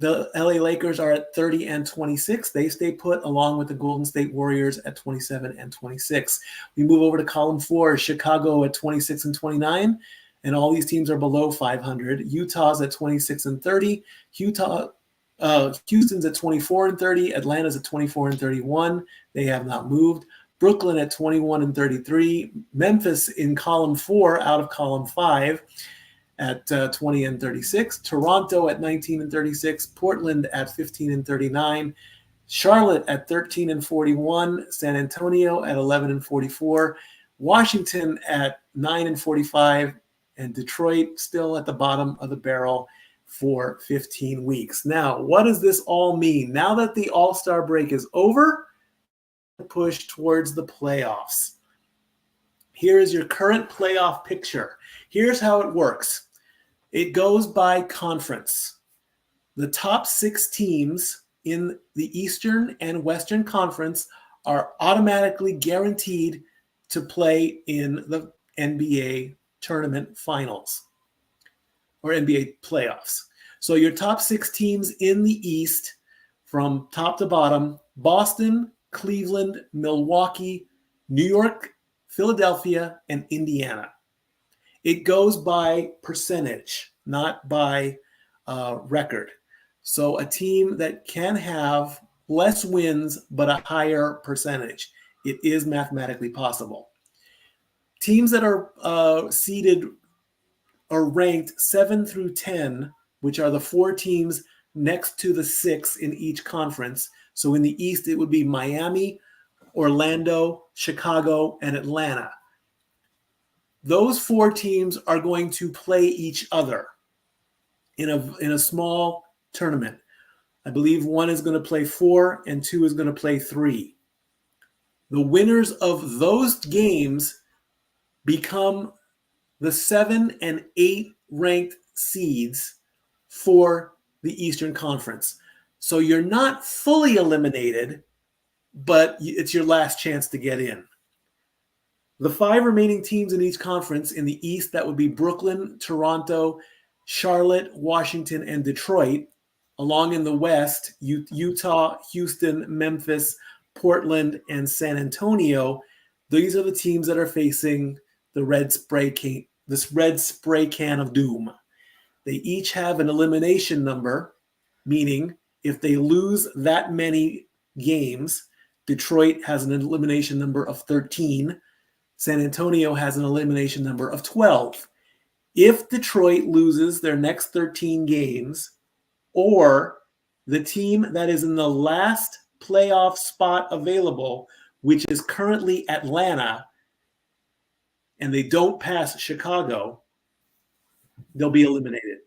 The LA Lakers are at 30-26. They stay put along with the Golden State Warriors at 27-26. We move over to column 4, Chicago at 26-29. And all these teams are below 500. Utah's at 26-30. Houston's at 24-30. Atlanta's at 24-31. They have not moved. Brooklyn at 21-33. Memphis in column 4 out of column 5 at 20-36. Toronto at 19-36. Portland at 15-39. Charlotte at 13-41. San Antonio at 11-44. Washington at 9-45. And Detroit still at the bottom of the barrel for 15 weeks. Now, what does this all mean? Now that the All-Star break is over, push towards the playoffs. Here is your current playoff picture. Here's how it works. It goes by conference. The top 6 teams in the Eastern and Western Conference are automatically guaranteed to play in the NBA tournament finals or NBA playoffs. So your top 6 teams in the East from top to bottom: Boston, Cleveland, Milwaukee, New York, Philadelphia, and Indiana. It goes by percentage, not by record. So a team that can have less wins but a higher percentage, it is mathematically possible. Teams that are seeded or ranked 7 through 10, which are the 4 teams next to the 6 in each conference. So in the East, it would be Miami, Orlando, Chicago, and Atlanta. Those 4 teams are going to play each other in a small tournament. I believe 1 is going to play 4 and 2 is going to play 3. The winners of those games become the 7 and 8 ranked seeds for the Eastern Conference. So you're not fully eliminated, but it's your last chance to get in. The 5 remaining teams in each conference in the East, that would be Brooklyn, Toronto, Charlotte, Washington, and Detroit. Along in the West, Utah, Houston, Memphis, Portland, and San Antonio. These are the teams that are facing the red spray can of doom. They each have an elimination number, meaning if they lose that many games, Detroit has an elimination number of 13. San Antonio has an elimination number of 12. If Detroit loses their next 13 games, or the team that is in the last playoff spot available, which is currently Atlanta, and they don't pass Chicago, they'll be eliminated.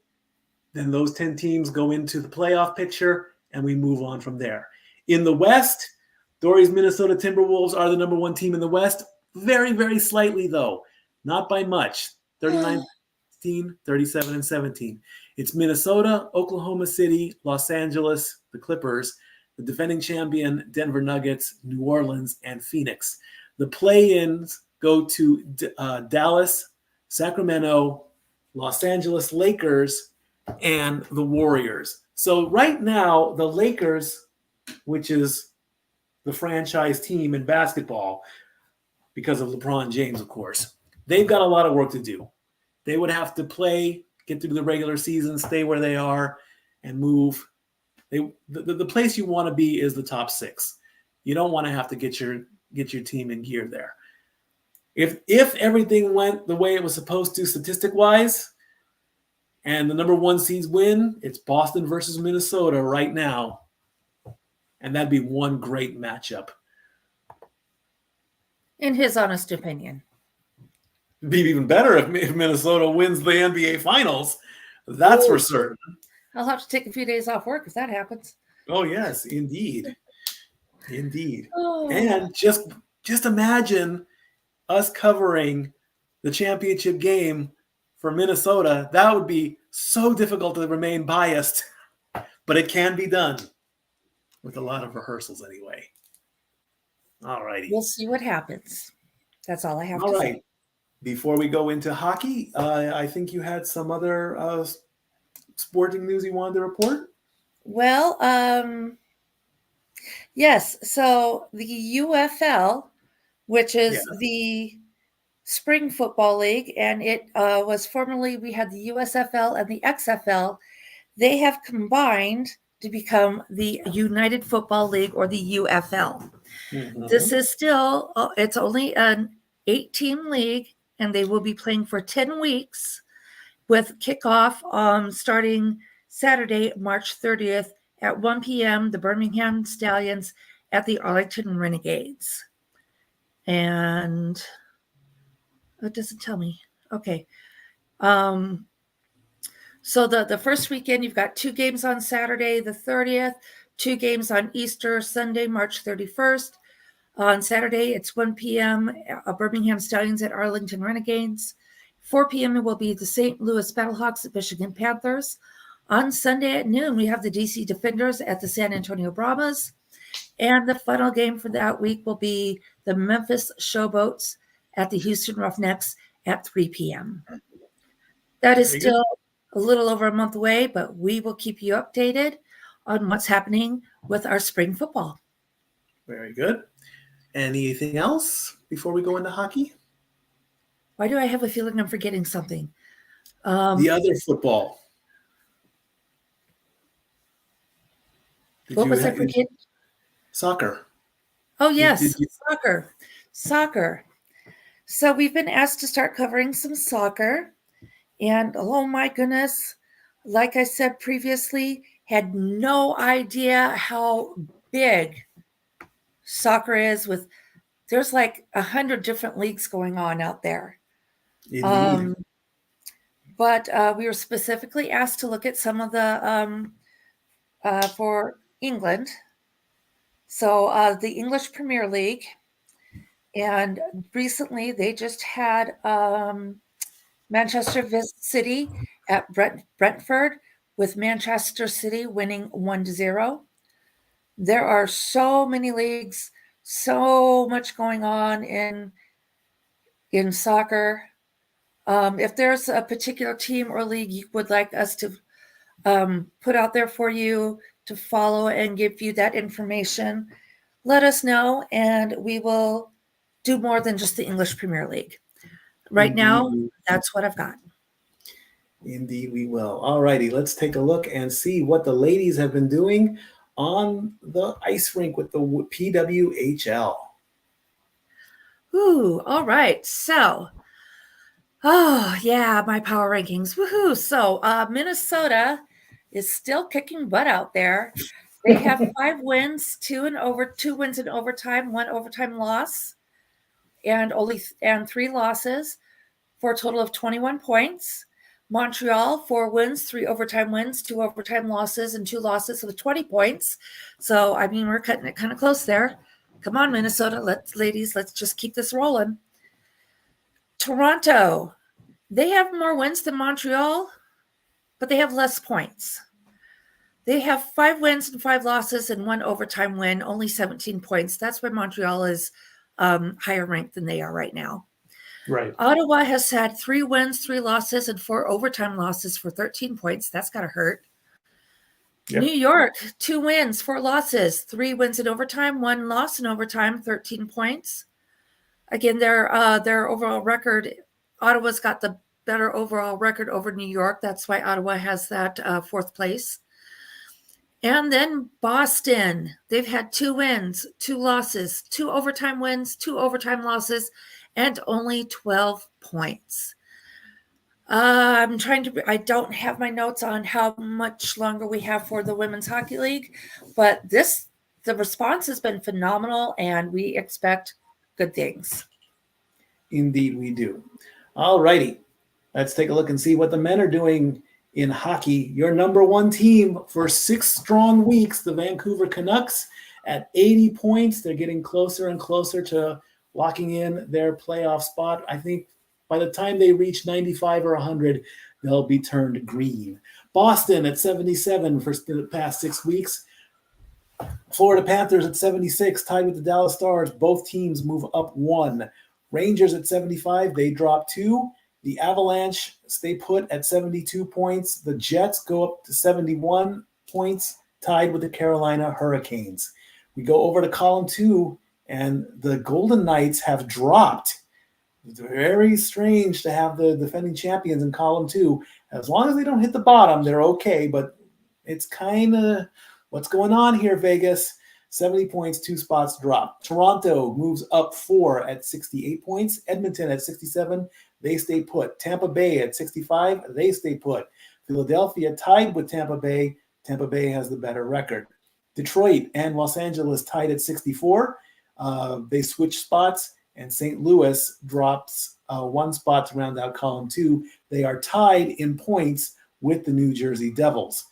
Then those 10 teams go into the playoff picture, and we move on from there. In the West, Dory's Minnesota Timberwolves are the number 1 team in the West. Very, very slightly, though. Not by much. 39-16 16, 37, and 17. It's Minnesota, Oklahoma City, Los Angeles, the Clippers, the defending champion Denver Nuggets, New Orleans, and Phoenix. The play-ins go to Dallas, Sacramento, Los Angeles Lakers, and the Warriors. So right now, the Lakers, which is the franchise team in basketball, because of LeBron James, of course, they've got a lot of work to do. They would have to play, get through the regular season, stay where they are, and move. The place you want to be is the top 6. You don't want to have to get your team in gear there. If everything went the way it was supposed to statistic-wise, and the number 1 seeds win, it's Boston versus Minnesota right now. And that'd be one great matchup. In his honest opinion. It'd be even better if Minnesota wins the NBA Finals. That's for certain. I'll have to take a few days off work if that happens. Oh, yes, indeed. Indeed. Oh. And just imagine us covering the championship game for Minnesota. That would be so difficult to remain biased, but it can be done with a lot of rehearsals anyway. All righty. We'll see what happens. That's all I have to All right. say. Before we go into hockey, I think you had some other sporting news you wanted to report? Well, yes. So the UFL, which is the Spring Football League, and it was formerly, we had the USFL and the XFL. They have combined to become the United Football League, or the UFL. Mm-hmm. This is still, it's only an 8-team league, and they will be playing for 10 weeks with kickoff starting Saturday, March 30th at 1 p.m., the Birmingham Stallions at the Arlington Renegades. And it doesn't tell me. Okay. So the first weekend, you've got 2 games on Saturday, the 30th, 2 games on Easter Sunday, March 31st. On Saturday, it's 1 p.m., Birmingham Stallions at Arlington Renegades. 4 p.m. it will be the St. Louis Battlehawks at Michigan Panthers. On Sunday at noon, we have the DC Defenders at the San Antonio Brahmas. And the final game for that week will be the Memphis Showboats at the Houston Roughnecks at 3 p.m. That is still a little over a month away, but we will keep you updated on what's happening with our spring football. Very good. Anything else before we go into hockey? Why do I have a feeling I'm forgetting something? The other football. What was I forgetting? Soccer. Oh, yes, soccer. So we've been asked to start covering some soccer. And oh my goodness, like I said previously, had no idea how big soccer is. There's like 100 different leagues going on out there. But we were specifically asked to look at some of the for England. So the English Premier League, and recently they just had Manchester City at Brentford, with Manchester City winning 1-0. There are so many leagues, so much going on in soccer. If there's a particular team or league you would like us to put out there for you to follow and give you that information, let us know, and we will do more than just the English Premier League. Right now, that's what I've got. Indeed, we will. All righty, let's take a look and see what the ladies have been doing on the ice rink with the PWHL. Ooh, all right. So, my power rankings. Woohoo. So, Minnesota is still kicking butt out there. They have 5 wins, 2 wins in overtime, 1 overtime loss, and 3 losses, for a total of 21 points. Montreal, 4 wins, 3 overtime wins, 2 overtime losses, and 2 losses with 20 points. So, I mean, we're cutting it kind of close there. Come on, Minnesota. Let's just keep this rolling. Toronto, They have more wins than Montreal, but they have less points. They have 5 wins and 5 losses and 1 overtime win, only 17 points. That's why Montreal is higher ranked than they are right now. Right. Ottawa has had 3 wins, 3 losses, and 4 overtime losses for 13 points. That's got to hurt. Yep. New York, 2 wins, 4 losses, 3 wins in overtime, 1 loss in overtime, 13 points. Again, their overall record, Ottawa's got the better overall record over New York. That's why Ottawa has that 4th place. And then Boston, they've had 2 wins, 2 losses, 2 overtime wins, 2 overtime losses, and only 12 points. I don't have my notes on how much longer we have for the Women's Hockey League, but the response has been phenomenal, and we expect good things. Indeed, we do. All righty. Let's take a look and see what the men are doing in hockey. Your number 1 team for 6 strong weeks, the Vancouver Canucks, at 80 points. They're getting closer and closer to locking in their playoff spot. I think by the time they reach 95 or 100, they'll be turned green. Boston at 77 for the past 6 weeks. Florida Panthers at 76, tied with the Dallas Stars. Both teams move up 1. Rangers at 75, they drop 2. The Avalanche stay put at 72 points. The Jets go up to 71 points, tied with the Carolina Hurricanes. We go over to column 2, and the Golden Knights have dropped. It's very strange to have the defending champions in column 2. As long as they don't hit the bottom, they're okay, but it's kind of what's going on here, Vegas. 70 points, 2 spots drop. Toronto moves up 4 at 68 points. Edmonton at 67, they stay put. Tampa Bay at 65, they stay put. Philadelphia tied with Tampa Bay. Tampa Bay has the better record. Detroit and Los Angeles tied at 64. They switch spots, and St. Louis drops 1 spot to round out column 2. They are tied in points with the New Jersey Devils.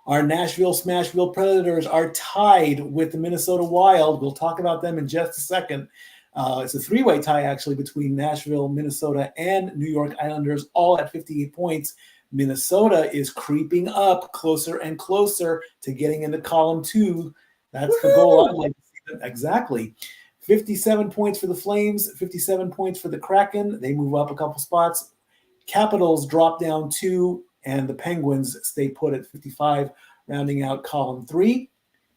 Our Nashville Smashville Predators are tied with the Minnesota Wild. We'll talk about them in just a second. It's a 3-way tie, actually, between Nashville, Minnesota, and New York Islanders, all at 58 points. Minnesota is creeping up closer and closer to getting into column 2. That's the goal I'd like to see them. Exactly. 57 points for the Flames, 57 points for the Kraken. They move up a couple spots. Capitals drop down 2. And the Penguins stay put at 55, rounding out column 3.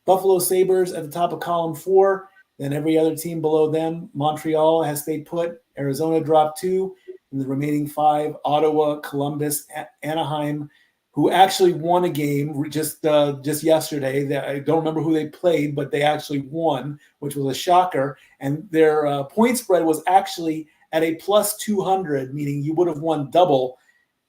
Buffalo Sabres at the top of column 4. Then every other team below them. Montreal has stayed put. Arizona dropped 2. And the remaining 5, Ottawa, Columbus, Anaheim, who actually won a game just yesterday. I don't remember who they played, but they actually won, which was a shocker. And their point spread was actually at a plus 200, meaning you would have won double.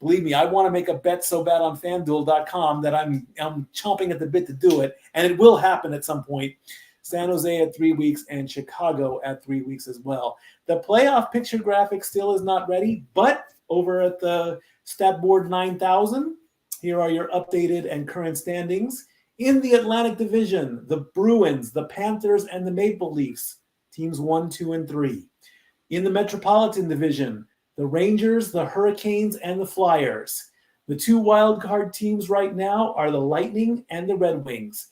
Believe me, I want to make a bet so bad on FanDuel.com that I'm chomping at the bit to do it, and it will happen at some point. San Jose at 3 weeks and Chicago at 3 weeks as well. The playoff picture graphic still is not ready, but over at the Statboard 9000, here are your updated and current standings. In the Atlantic Division, the Bruins, the Panthers, and the Maple Leafs, teams 1, 2, and 3. In the Metropolitan Division, the Rangers, the Hurricanes, and the Flyers. The 2 wildcard teams right now are the Lightning and the Red Wings.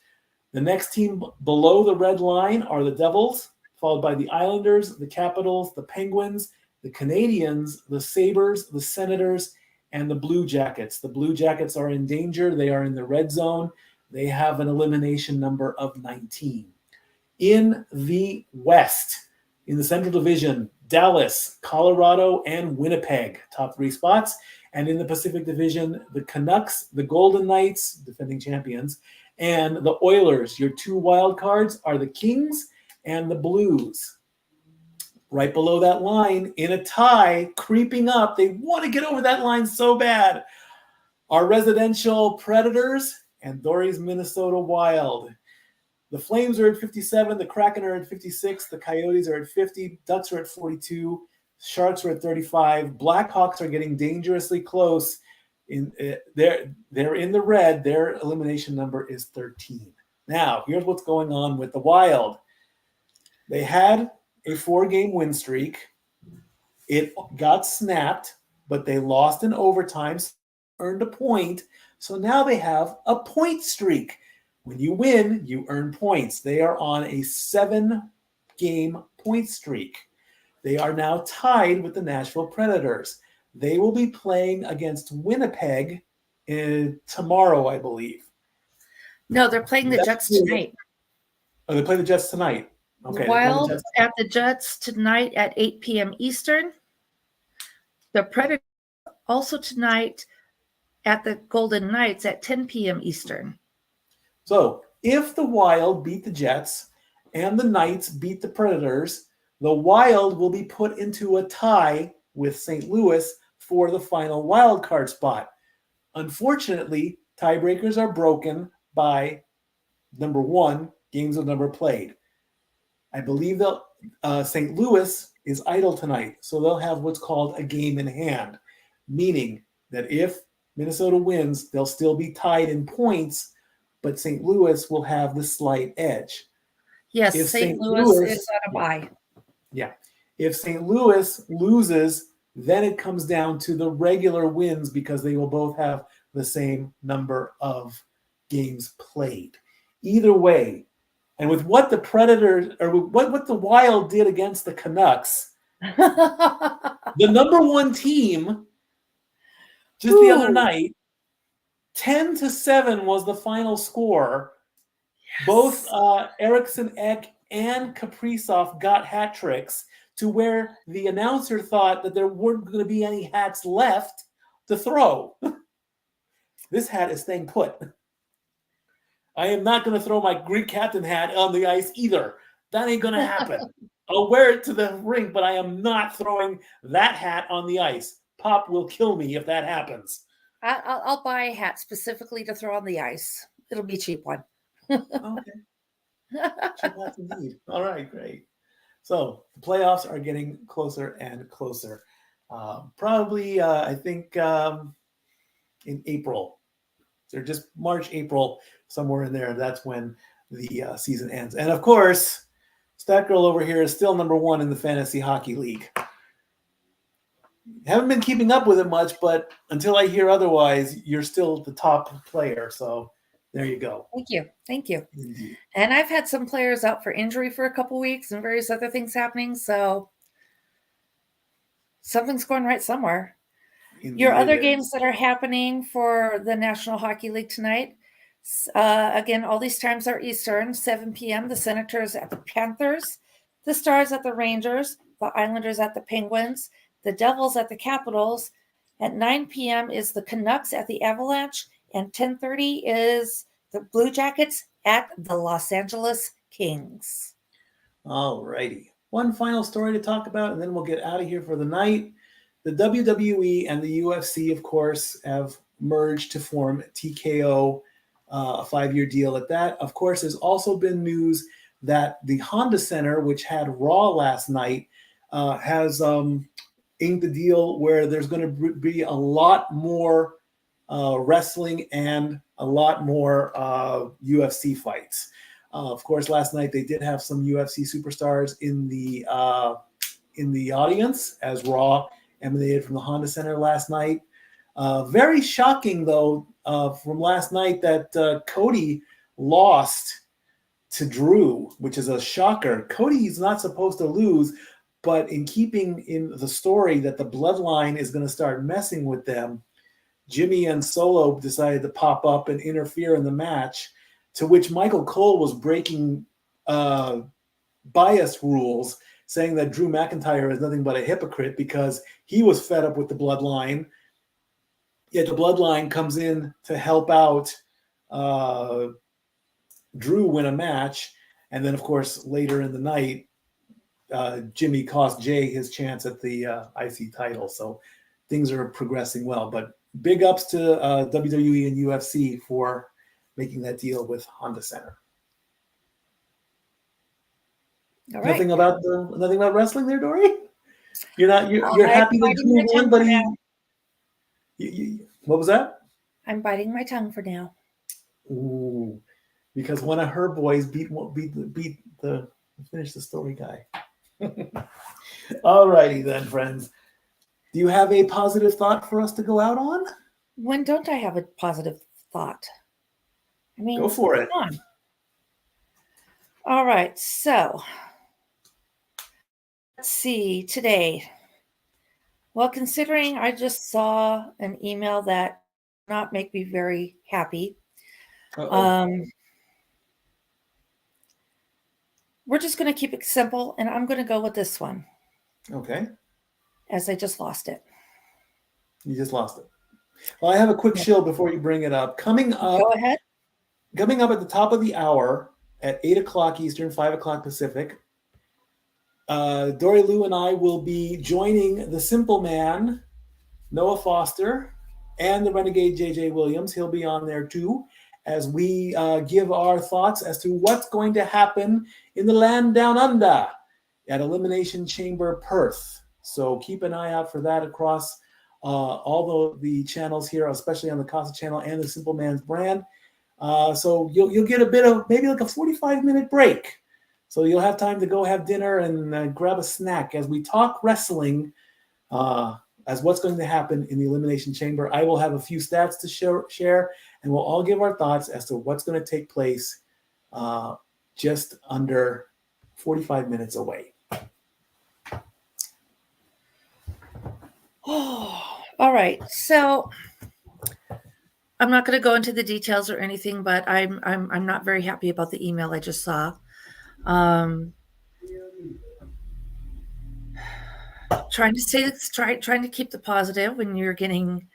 The next team below the red line are the Devils, followed by the Islanders, the Capitals, the Penguins, the Canadiens, the Sabres, the Senators, and the Blue Jackets. The Blue Jackets are in danger. They are in the red zone. They have an elimination number of 19. In the West, in the Central Division, Dallas, Colorado, and Winnipeg, top 3 spots. And in the Pacific Division, the Canucks, the Golden Knights, defending champions, and the Oilers. Your 2 wild cards are the Kings and the Blues. Right below that line, in a tie, creeping up, they want to get over that line so bad, are Residential Predators and Dory's Minnesota Wild. The Flames are at 57, the Kraken are at 56, the Coyotes are at 50, Ducks are at 42, Sharks are at 35, Blackhawks are getting dangerously close. They're in the red. Their elimination number is 13. Now, here's what's going on with the Wild. They had a 4-game win streak. It got snapped but they lost in overtime, earned a point. So now they have a point streak. When you win, you earn points. They are on a 7-game point streak. They are now tied with the Nashville Predators. They will be playing against Winnipeg tomorrow, I believe. No, they're playing the Jets tonight. Oh, they play the Jets tonight. Okay. Wild at the Jets tonight at 8 p.m. Eastern. The Predators also tonight at the Golden Knights at 10 p.m. Eastern. So if the Wild beat the Jets and the Knights beat the Predators, the Wild will be put into a tie with St. Louis for the final wild card spot. Unfortunately, tiebreakers are broken by number 1, games of number played. I believe that St. Louis is idle tonight, so they'll have what's called a game in hand, meaning that if Minnesota wins, they'll still be tied in points, but St. Louis will have the slight edge. Yes, if St. Louis is on a bye. Yeah. If St. Louis loses, then it comes down to the regular wins because they will both have the same number of games played. Either way, and with what the Predators or what the Wild did against the Canucks, the number 1 team just the other night, 10-7 was the final score. Yes. Both Eriksson Ek and Kaprizov got hat tricks to where the announcer thought that there weren't going to be any hats left to throw. This hat is staying put. I am not going to throw my Greek captain hat on the ice either. That ain't going to happen. I'll wear it to the rink, but I am not throwing that hat on the ice. Pop will kill me if that happens. I'll buy a hat specifically to throw on the ice. It'll be a cheap one. Okay. Cheap hats indeed. All right, great. So the playoffs are getting closer and closer. Probably, I think, in April. They're just March, April, somewhere in there. That's when the season ends. And of course, Stat Girl over here is still number 1 in the Fantasy Hockey League. Haven't been keeping up with it much, but until I hear otherwise, you're still the top player. So there you go. Thank you. Indeed. And I've had some players out for injury for a couple weeks and various other things happening. So something's going right somewhere. Indeed. Your other games that are happening for the National Hockey League tonight, again, all these times are Eastern, 7 p.m. The Senators at the Panthers, the Stars at the Rangers, the Islanders at the Penguins, the Devils at the Capitals. At 9 p.m. is the Canucks at the Avalanche, and 10:30 is the Blue Jackets at the Los Angeles Kings. All righty. One final story to talk about, and then we'll get out of here for the night. The WWE and the UFC, of course, have merged to form TKO, a 5-year deal at that. Of course, there's also been news that the Honda Center, which had Raw last night, has inked a deal where there's going to be a lot more wrestling and a lot more UFC fights. Of course, last night they did have some UFC superstars in the audience as Raw emanated from the Honda Center last night. Very shocking, though, from last night that Cody lost to Drew, which is a shocker. Cody's not supposed to lose, but in keeping in the story that the bloodline is going to start messing with them, Jimmy and Solo decided to pop up and interfere in the match, to which Michael Cole was breaking bias rules, saying that Drew McIntyre is nothing but a hypocrite because he was fed up with the bloodline. Yet the bloodline comes in to help out Drew win a match. And then, of course, later in the night, Jimmy cost Jay his chance at the IC title. So things are progressing well. But big ups to WWE and UFC for making that deal with Honda Center. All right. Nothing about wrestling there, Dory? You're happy that Drew won, but what was that? I'm biting my tongue for now. Ooh, because one of her boys beat the finish the story guy. All righty then, friends. Do you have a positive thought for us to go out on? When don't I have a positive thought? I mean, Go for it. Come on. All right, so let's see today. Well, considering I just saw an email that did not make me very happy, we're just going to keep it simple, and I'm going to go with this one. Okay. As I just lost it. You just lost it. Well, I have a quick shill before you bring it up. Coming up. Go ahead. Coming up at the top of the hour at 8 o'clock Eastern, 5 o'clock Pacific, Dory Lou and I will be joining the Simple Man, Noah Foster, and the Renegade JJ Williams. He'll be on there too, as we give our thoughts as to what's going to happen in the land down under at Elimination Chamber Perth. So keep an eye out for that across all the channels here, especially on the Casa channel and the Simple Man's brand. So you'll get a bit of maybe like a 45-minute break. So you'll have time to go have dinner and grab a snack as we talk wrestling as what's going to happen in the Elimination Chamber. I will have a few stats to share, and we'll all give our thoughts as to what's going to take place just under 45 minutes away. Oh, all right. So I'm not going to go into the details or anything, but I'm not very happy about the email I just saw. Trying to keep the positive when you're getting,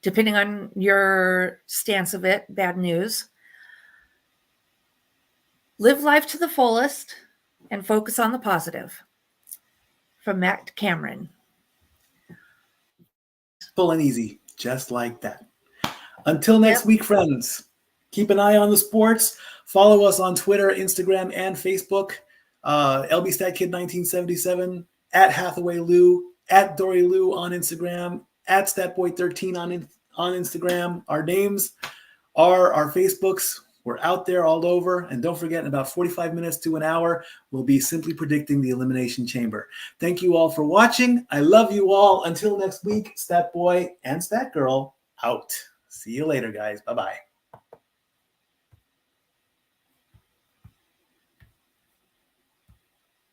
depending on your stance of it, bad news. Live life to the fullest and focus on the positive. From Matt Cameron. Simple and easy, just like that. Until next week, friends, keep an eye on the sports. Follow us on Twitter, Instagram, and Facebook. LBStatKid1977, at Hathaway Lou, at Dory Lou on Instagram, at Statboy13 on Instagram. Our names are our Facebooks. We're out there all over. And don't forget, in about 45 minutes to an hour, we'll be simply predicting the Elimination Chamber. Thank you all for watching. I love you all. Until next week, Stat Boy and Stat Girl out. See you later, guys. Bye-bye.